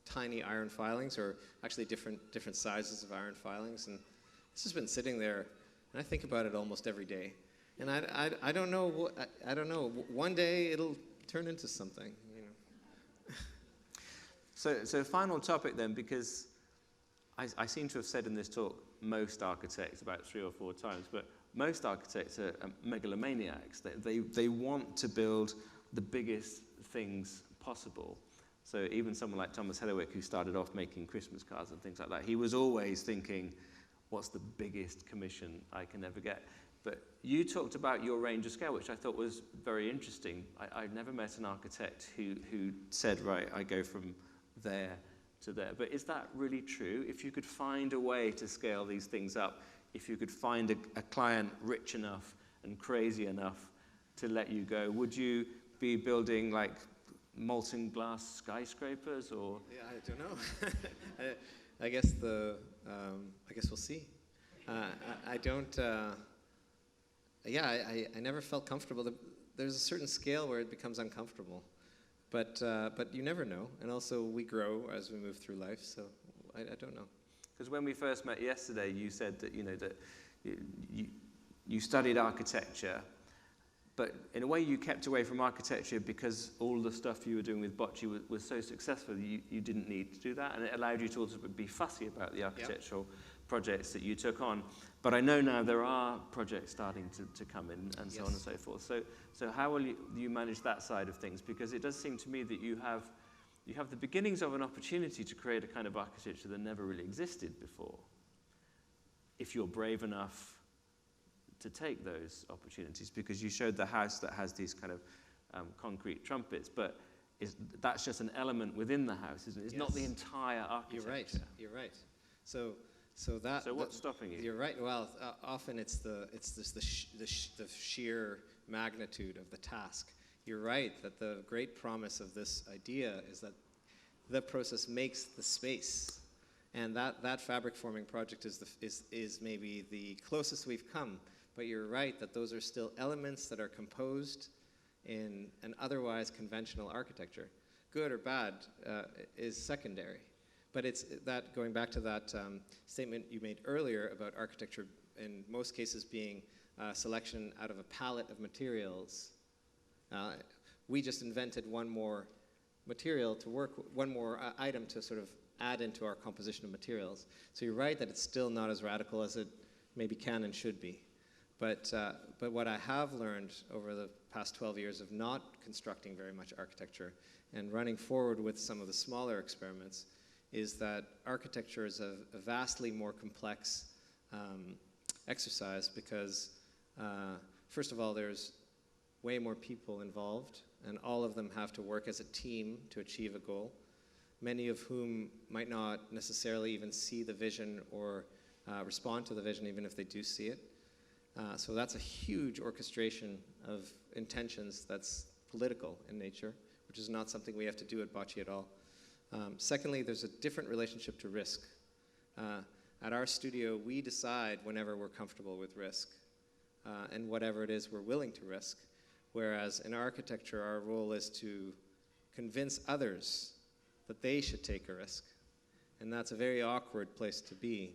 tiny iron filings, or actually different sizes of iron filings, and it's just been sitting there. And I think about it almost every day, and I don't know. I don't know. One day it'll turn into something, you know. So final topic then, because I seem to have said in this talk most architects about 3 or 4 times, but most architects are megalomaniacs. They want to build the biggest things possible. So even someone like Thomas Heatherwick, who started off making Christmas cards and things like that, he was always thinking, what's the biggest commission I can ever get? But you talked about your range of scale, which I thought was very interesting. I've never met an architect who said, right, I go from there to there. But is that really true? If you could find a way to scale these things up, if you could find a client rich enough and crazy enough to let you go, would you be building molten glass skyscrapers, or? Yeah, I don't know. I guess we'll see. I don't. I never felt comfortable. There's a certain scale where it becomes uncomfortable. But you never know. And also we grow as we move through life, so I don't know. Because when we first met yesterday, you said that, that you studied architecture, but in a way you kept away from architecture because all the stuff you were doing with bocce was so successful you didn't need to do that, and it allowed you to also be fussy about the architectural projects that you took on. But I know now there are projects starting to come in and so on and so forth. So how will you manage that side of things? Because it does seem to me that you have the beginnings of an opportunity to create a kind of architecture that never really existed before, if you're brave enough to take those opportunities, because you showed the house that has these kind of concrete trumpets, but that's just an element within the house, isn't it? It's not the entire architecture. You're right. So what's stopping you? You're right. Well, often it's the sheer magnitude of the task. You're right that the great promise of this idea is that the process makes the space, and that fabric forming project is maybe the closest we've come. But you're right that those are still elements that are composed in an otherwise conventional architecture. Good or bad is secondary. But it's that, going back to that statement you made earlier about architecture in most cases being selection out of a palette of materials. We just invented one more material to work, one more item to sort of add into our composition of materials. So you're right that it's still not as radical as it maybe can and should be. But what I have learned over the past 12 years of not constructing very much architecture and running forward with some of the smaller experiments is that architecture is a vastly more complex exercise because, first of all, there's way more people involved, and all of them have to work as a team to achieve a goal, many of whom might not necessarily even see the vision or respond to the vision even if they do see it. So that's a huge orchestration of intentions that's political in nature, which is not something we have to do at bocce at all. Secondly, there's a different relationship to risk. At our studio, we decide whenever we're comfortable with risk and whatever it is we're willing to risk, whereas in architecture, our role is to convince others that they should take a risk. And that's a very awkward place to be.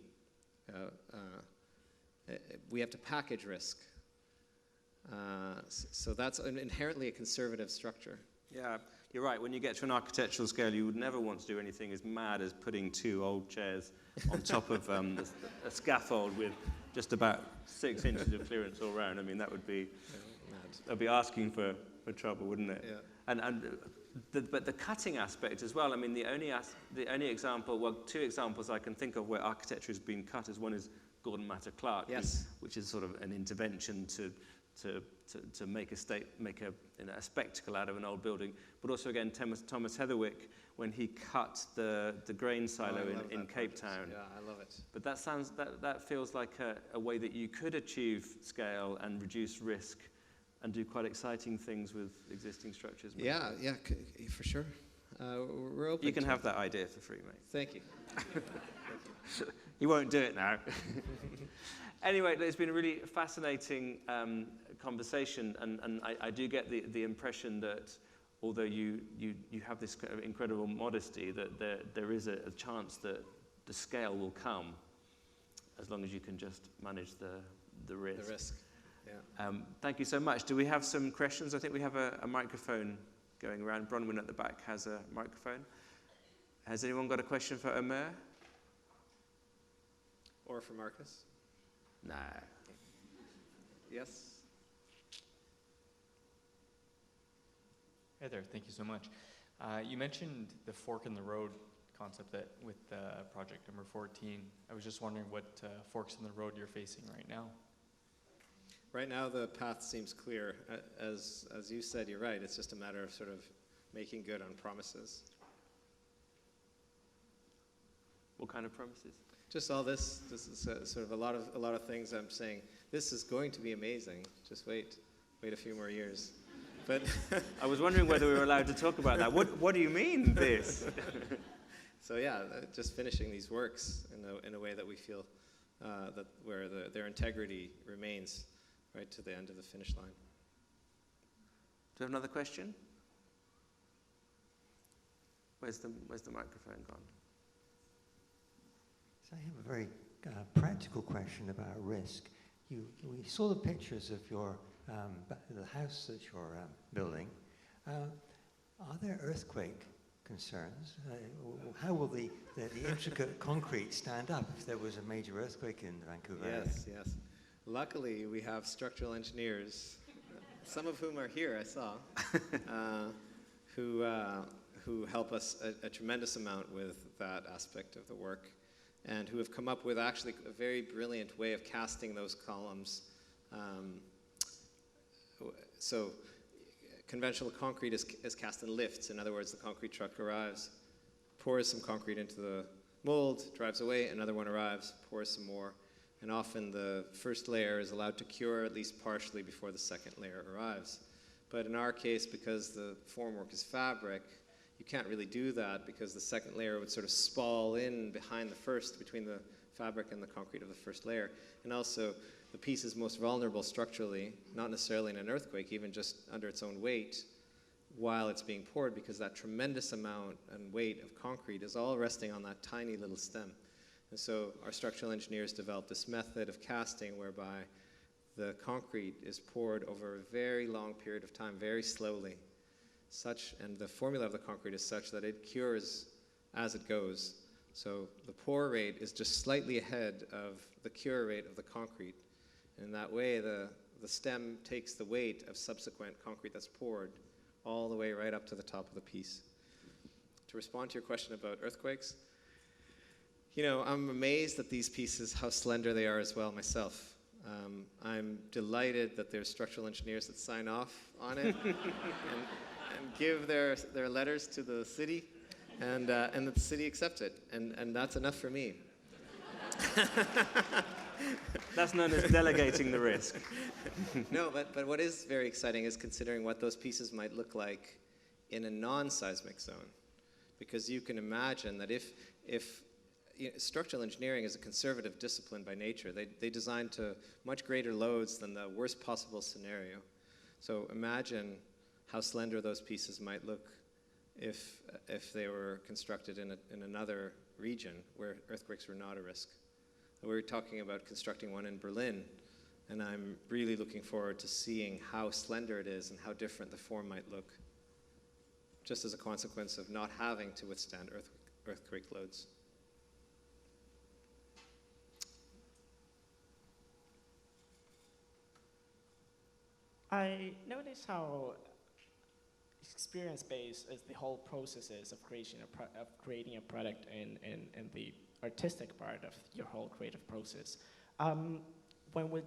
We have to package risk. So that's inherently a conservative structure. Yeah, you're right. When you get to an architectural scale, you would never want to do anything as mad as putting two old chairs on top of a scaffold with just about 6 inches of clearance all around. I mean, that would be mad. That'd be asking for trouble, wouldn't it? Yeah. But the cutting aspect as well. I mean, the only example, well, two examples I can think of where architecture has been cut is one is Gordon Matter Clark, yes, which is sort of an intervention to make a spectacle out of an old building. But also again, Thomas Heatherwick, when he cut the grain silo in Cape Town. Yeah, I love it. But that feels like a way that you could achieve scale and reduce risk and do quite exciting things with existing structures. Maybe. Yeah, for sure. We're open. You can have that idea for free, mate. Thank you. You won't do it now. Anyway, it's been a really fascinating conversation, and I do get the impression that although you have this kind of incredible modesty, that there is a chance that the scale will come as long as you can just manage the risk. The risk, yeah. Thank you so much. Do we have some questions? I think we have a microphone going around. Bronwyn at the back has a microphone. Has anyone got a question for Omer? Or for Marcus? No. Yes? Hey there, thank you so much. You mentioned the fork in the road concept with project number 14. I was just wondering what forks in the road you're facing right now. Right now the path seems clear. As you said, you're right. It's just a matter of sort of making good on promises. What kind of promises? Just all this. This is sort of a lot of things I'm saying. This is going to be amazing. Just wait a few more years. But I was wondering whether we were allowed to talk about that. What do you mean this? So yeah, just finishing these works in a way that we feel that where their integrity remains right to the end of the finish line. Do you have another question? Where's the microphone gone? So I have a very practical question about risk. We saw the pictures of your the house that you're building. Are there earthquake concerns? How will the intricate concrete stand up if there was a major earthquake in Vancouver? Yes. Luckily, we have structural engineers, some of whom are here, I saw, who help us a tremendous amount with that aspect of the work, and who have come up with actually a very brilliant way of casting those columns. So conventional concrete is cast in lifts. In other words, the concrete truck arrives, pours some concrete into the mold, drives away, another one arrives, pours some more, and often the first layer is allowed to cure at least partially before the second layer arrives. But in our case, because the formwork is fabric, you can't really do that because the second layer would sort of spall in behind the first, between the fabric and the concrete of the first layer. And also, the piece is most vulnerable structurally, not necessarily in an earthquake, even just under its own weight, while it's being poured, because that tremendous amount and weight of concrete is all resting on that tiny little stem. And so our structural engineers developed this method of casting whereby the concrete is poured over a very long period of time, very slowly, and the formula of the concrete is such that it cures as it goes. So the pour rate is just slightly ahead of the cure rate of the concrete. And in that way, the stem takes the weight of subsequent concrete that's poured all the way right up to the top of the piece. To respond to your question about earthquakes, I'm amazed at these pieces, how slender they are as well myself. I'm delighted that there's structural engineers that sign off on it and give their letters to the city, and that the city accepts it, and that's enough for me. That's known as delegating the risk. No, but what is very exciting is considering what those pieces might look like in a non-seismic zone, because you can imagine that if structural engineering is a conservative discipline by nature. They design to much greater loads than the worst possible scenario. So imagine how slender those pieces might look if they were constructed in another region where earthquakes were not a risk. We're talking about constructing one in Berlin, and I'm really looking forward to seeing how slender it is and how different the form might look, just as a consequence of not having to withstand earthquake loads. I notice how experience-based is the whole processes of creating a product and the artistic part of your whole creative process. When we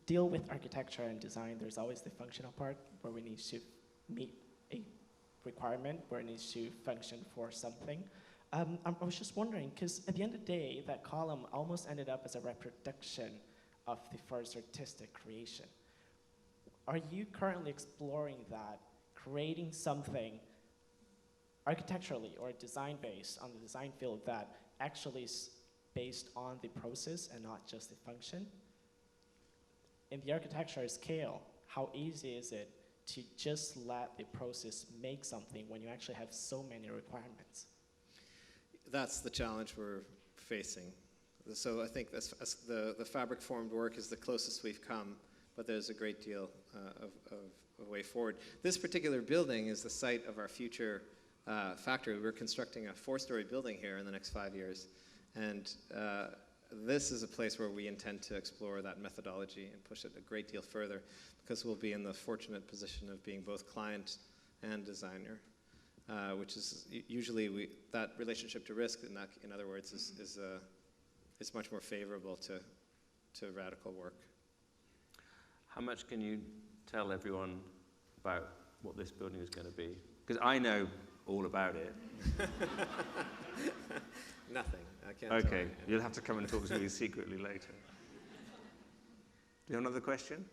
deal with architecture and design, there's always the functional part where we need to meet a requirement, where it needs to function for something. I was just wondering, because at the end of the day, that column almost ended up as a reproduction of the first artistic creation. Are you currently exploring that, creating something architecturally or design-based on the design field that actually is based on the process and not just the function? In the architecture scale, how easy is it to just let the process make something when you actually have so many requirements? That's the challenge we're facing. So I think the fabric formed work is the closest we've come, but there's a great deal of way forward. This particular building is the site of our future factory. We're constructing a 4-story building here in the next 5 years, and this is a place where we intend to explore that methodology and push it a great deal further, because we'll be in the fortunate position of being both client and designer, which is usually that relationship to risk, in other words, is much more favorable to radical work. How much can you tell everyone about what this building is going to be? Because I know all about it. Nothing. I can't tell Okay, you. you'll have to come and talk to me secretly later. Do you have another question?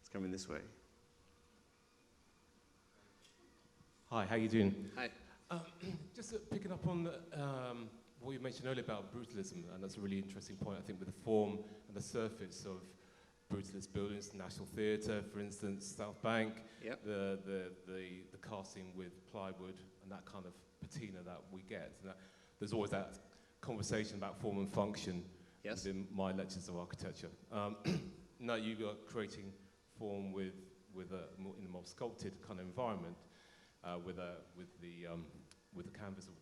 It's coming this way. Hi, how you doing? Hi. Just picking up on what you mentioned earlier about brutalism, and that's a really interesting point, I think, with the form and the surface of brutalist buildings, National Theatre, for instance, South Bank, Yep. the casting with plywood and that kind of patina that we get. And there's always that conversation about form and function Yes. within my lectures of architecture. Now you are creating form with in a more sculpted kind of environment, with the canvas or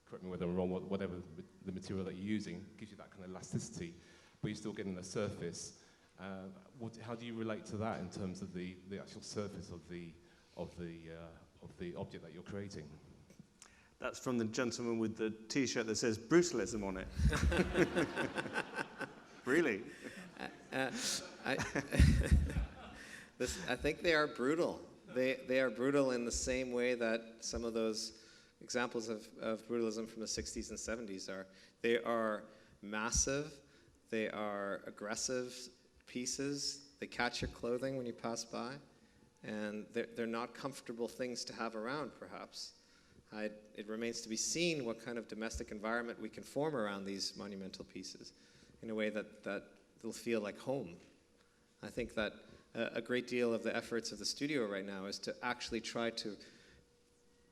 correct me whether I'm wrong, whatever the material that you're using gives you that kind of elasticity, but you're still getting the surface. How do you relate to that in terms of the actual surface of the object that you're creating? That's from the gentleman with the T-shirt that says brutalism on it. Really? I think they are brutal. They are brutal in the same way that some of those examples of brutalism from the 60s and 70s are. They are massive. They are aggressive pieces. They catch your clothing when you pass by. And they're not comfortable things to have around, perhaps. It remains to be seen what kind of domestic environment we can form around these monumental pieces in a way that they'll feel like home. I think that a great deal of the efforts of the studio right now is to actually try to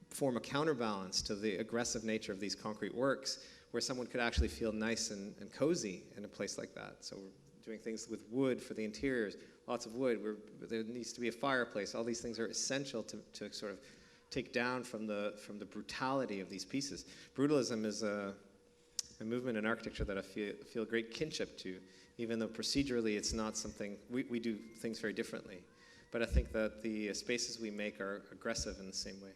form a counterbalance to the aggressive nature of these concrete works, where someone could actually feel nice and cozy in a place like that. So we're doing things with wood for the interiors, lots of wood. There needs to be a fireplace. All these things are essential to sort of take down from the brutality of these pieces. Brutalism is a movement in architecture that I feel great kinship to, even though procedurally it's not something, we do things very differently. But I think that the spaces we make are aggressive in the same way.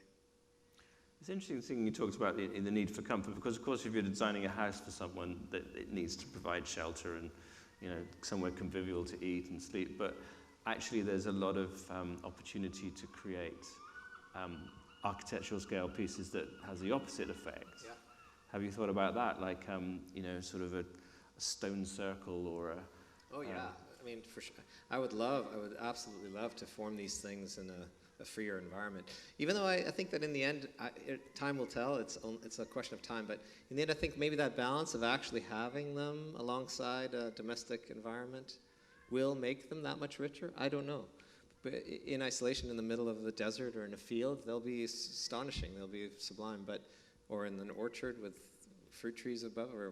It's interesting thing you talked about the need for comfort, because of course if you're designing a house for someone, that it needs to provide shelter and somewhere convivial to eat and sleep, but actually there's a lot of opportunity to create architectural scale pieces that has the opposite effect. Yeah. Have you thought about that, like sort of a stone circle or a... Oh yeah, I mean, for sure. I would absolutely love to form these things in a freer environment. Even though I think that in the end, time will tell, it's a question of time, but in the end I think maybe that balance of actually having them alongside a domestic environment will make them that much richer. I don't know. But in isolation in the middle of the desert or in a field, they'll be astonishing, they'll be sublime, or in an orchard with fruit trees above, or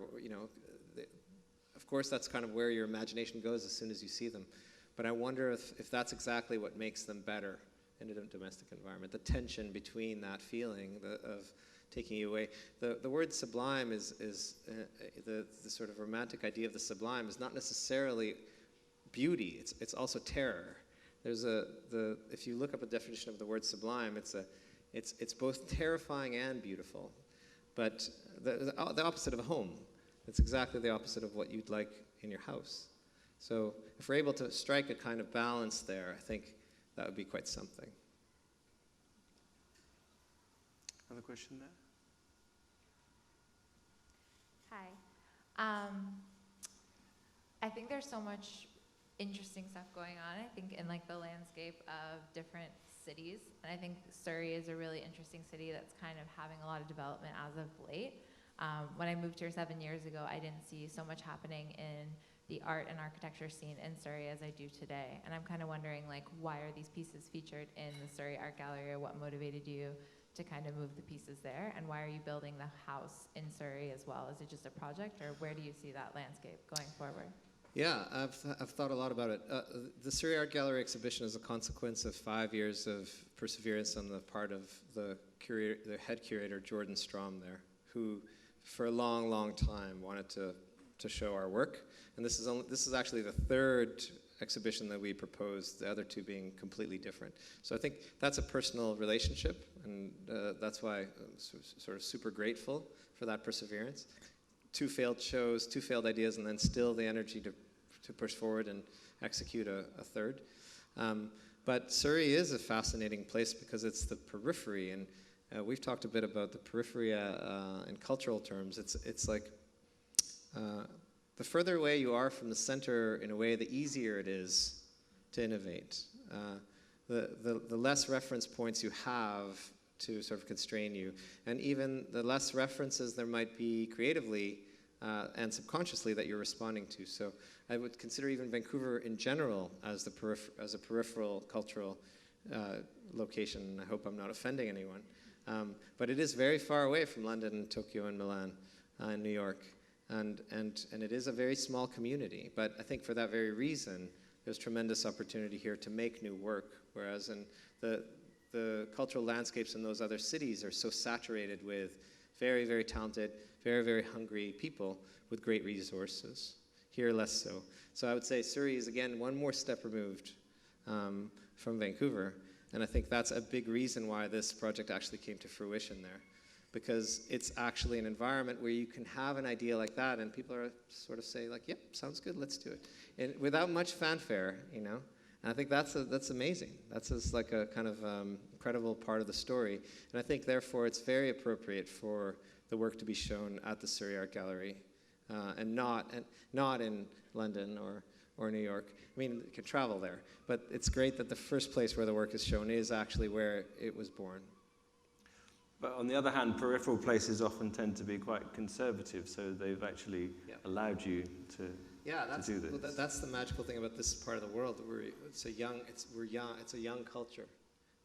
of course that's kind of where your imagination goes as soon as you see them. But I wonder if that's exactly what makes them better in a domestic environment, the tension between that feeling of taking you away. The word sublime is the sort of romantic idea of the sublime is not necessarily beauty, it's also terror. If you look up a definition of the word sublime, it's both terrifying and beautiful, but the opposite of a home. It's exactly the opposite of what you'd like in your house. So if we're able to strike a kind of balance there, I think that would be quite something. Another question there? Hi. I think there's so much interesting stuff going on, I think, in like the landscape of different cities. And I think Surrey is a really interesting city that's kind of having a lot of development as of late. When I moved here 7 years ago, I didn't see so much happening in the art and architecture scene in Surrey as I do today. And I'm kind of wondering, like, why are these pieces featured in the Surrey Art Gallery, or what motivated you to kind of move the pieces there? And why are you building the house in Surrey as well? Is it just a project, or where do you see that landscape going forward? Yeah, I've thought a lot about it. The Surrey Art Gallery exhibition is a consequence of 5 years of perseverance on the part of the head curator, Jordan Strom there, who for a long, long time wanted to show our work. And this is actually the third exhibition that we proposed, the other two being completely different. So I think that's a personal relationship, and that's why I'm sort of super grateful for that perseverance. 2 failed shows, 2 failed ideas, and then still the energy to push forward and execute a third. But Surrey is a fascinating place because it's the periphery, and we've talked a bit about the periphery in cultural terms. It's like the further away you are from the center, in a way, the easier it is to innovate. The less reference points you have to sort of constrain you, and even the less references there might be creatively, and subconsciously that you're responding to. So I would consider even Vancouver in general as a peripheral cultural location. I hope I'm not offending anyone. But it is very far away from London, Tokyo, and Milan, and New York. And it is a very small community. But I think for that very reason, there's tremendous opportunity here to make new work, whereas in the cultural landscapes in those other cities are so saturated with very, very talented, very, very hungry people with great resources. Here, less so. So I would say Surrey is, again, one more step removed from Vancouver. And I think that's a big reason why this project actually came to fruition there. Because it's actually an environment where you can have an idea like that and people are sort of say like, yep, sounds good, let's do it. And without much fanfare, you know. And I think that's amazing. That's just like a kind of incredible part of the story. And I think therefore it's very appropriate for the work to be shown at the Surrey Art Gallery and not in London or New York. I mean, you can travel there, but it's great that the first place where the work is shown is actually where it was born. But on the other hand, peripheral places often tend to be quite conservative, so they've actually allowed you to do this. Well, that's the magical thing about this part of the world. It's a young culture.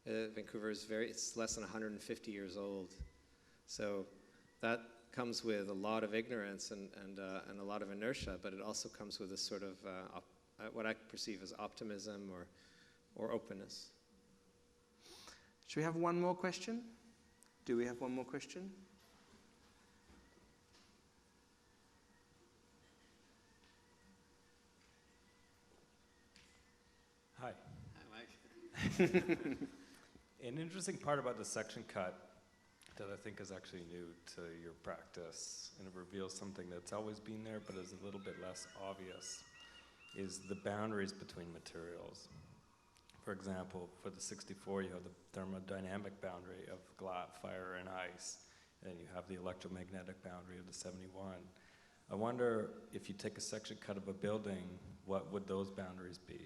Vancouver is it's less than 150 years old, so that comes with a lot of ignorance and a lot of inertia. But it also comes with a sort of what I perceive as optimism or openness. Should we have one more question? Do we have one more question? Hi. Hi, Mike. An interesting part about the section cut that I think is actually new to your practice, and it reveals something that's always been there but is a little bit less obvious, is the boundaries between materials. For example, for the 64, you have the thermodynamic boundary of fire and ice, and you have the electromagnetic boundary of the 71. I wonder if you take a section cut of a building, what would those boundaries be?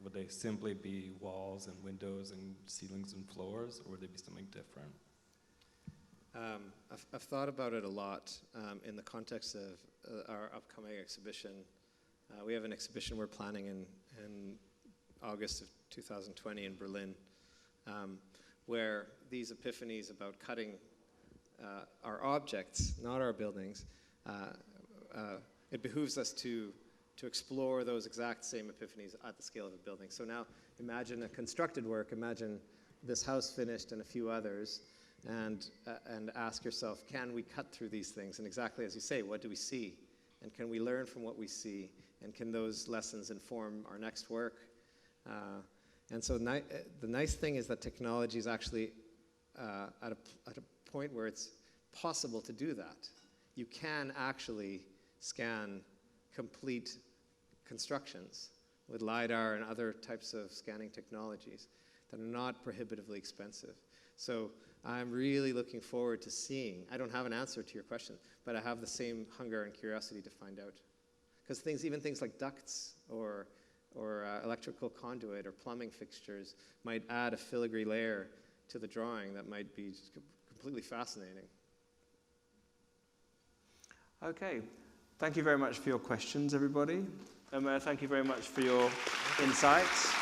Would they simply be walls and windows and ceilings and floors, or would they be something different? I've thought about it a lot in the context of our upcoming exhibition. We have an exhibition we're planning in August of 2020 in Berlin, where these epiphanies about cutting our objects, not our buildings, it behooves us to explore those exact same epiphanies at the scale of a building. So now imagine a constructed work, imagine this house finished and a few others, and ask yourself, can we cut through these things? And exactly as you say, what do we see? And can we learn from what we see? And can those lessons inform our next work? And so the nice thing is that technology is actually at a point where it's possible to do that. You can actually scan complete constructions with LiDAR and other types of scanning technologies that are not prohibitively expensive. So I'm really looking forward to seeing. I don't have an answer to your question, but I have the same hunger and curiosity to find out. Because even things like ducts or electrical conduit or plumbing fixtures might add a filigree layer to the drawing that might be completely fascinating. Okay. Thank you very much for your questions, everybody. Omer, thank you very much for your insights.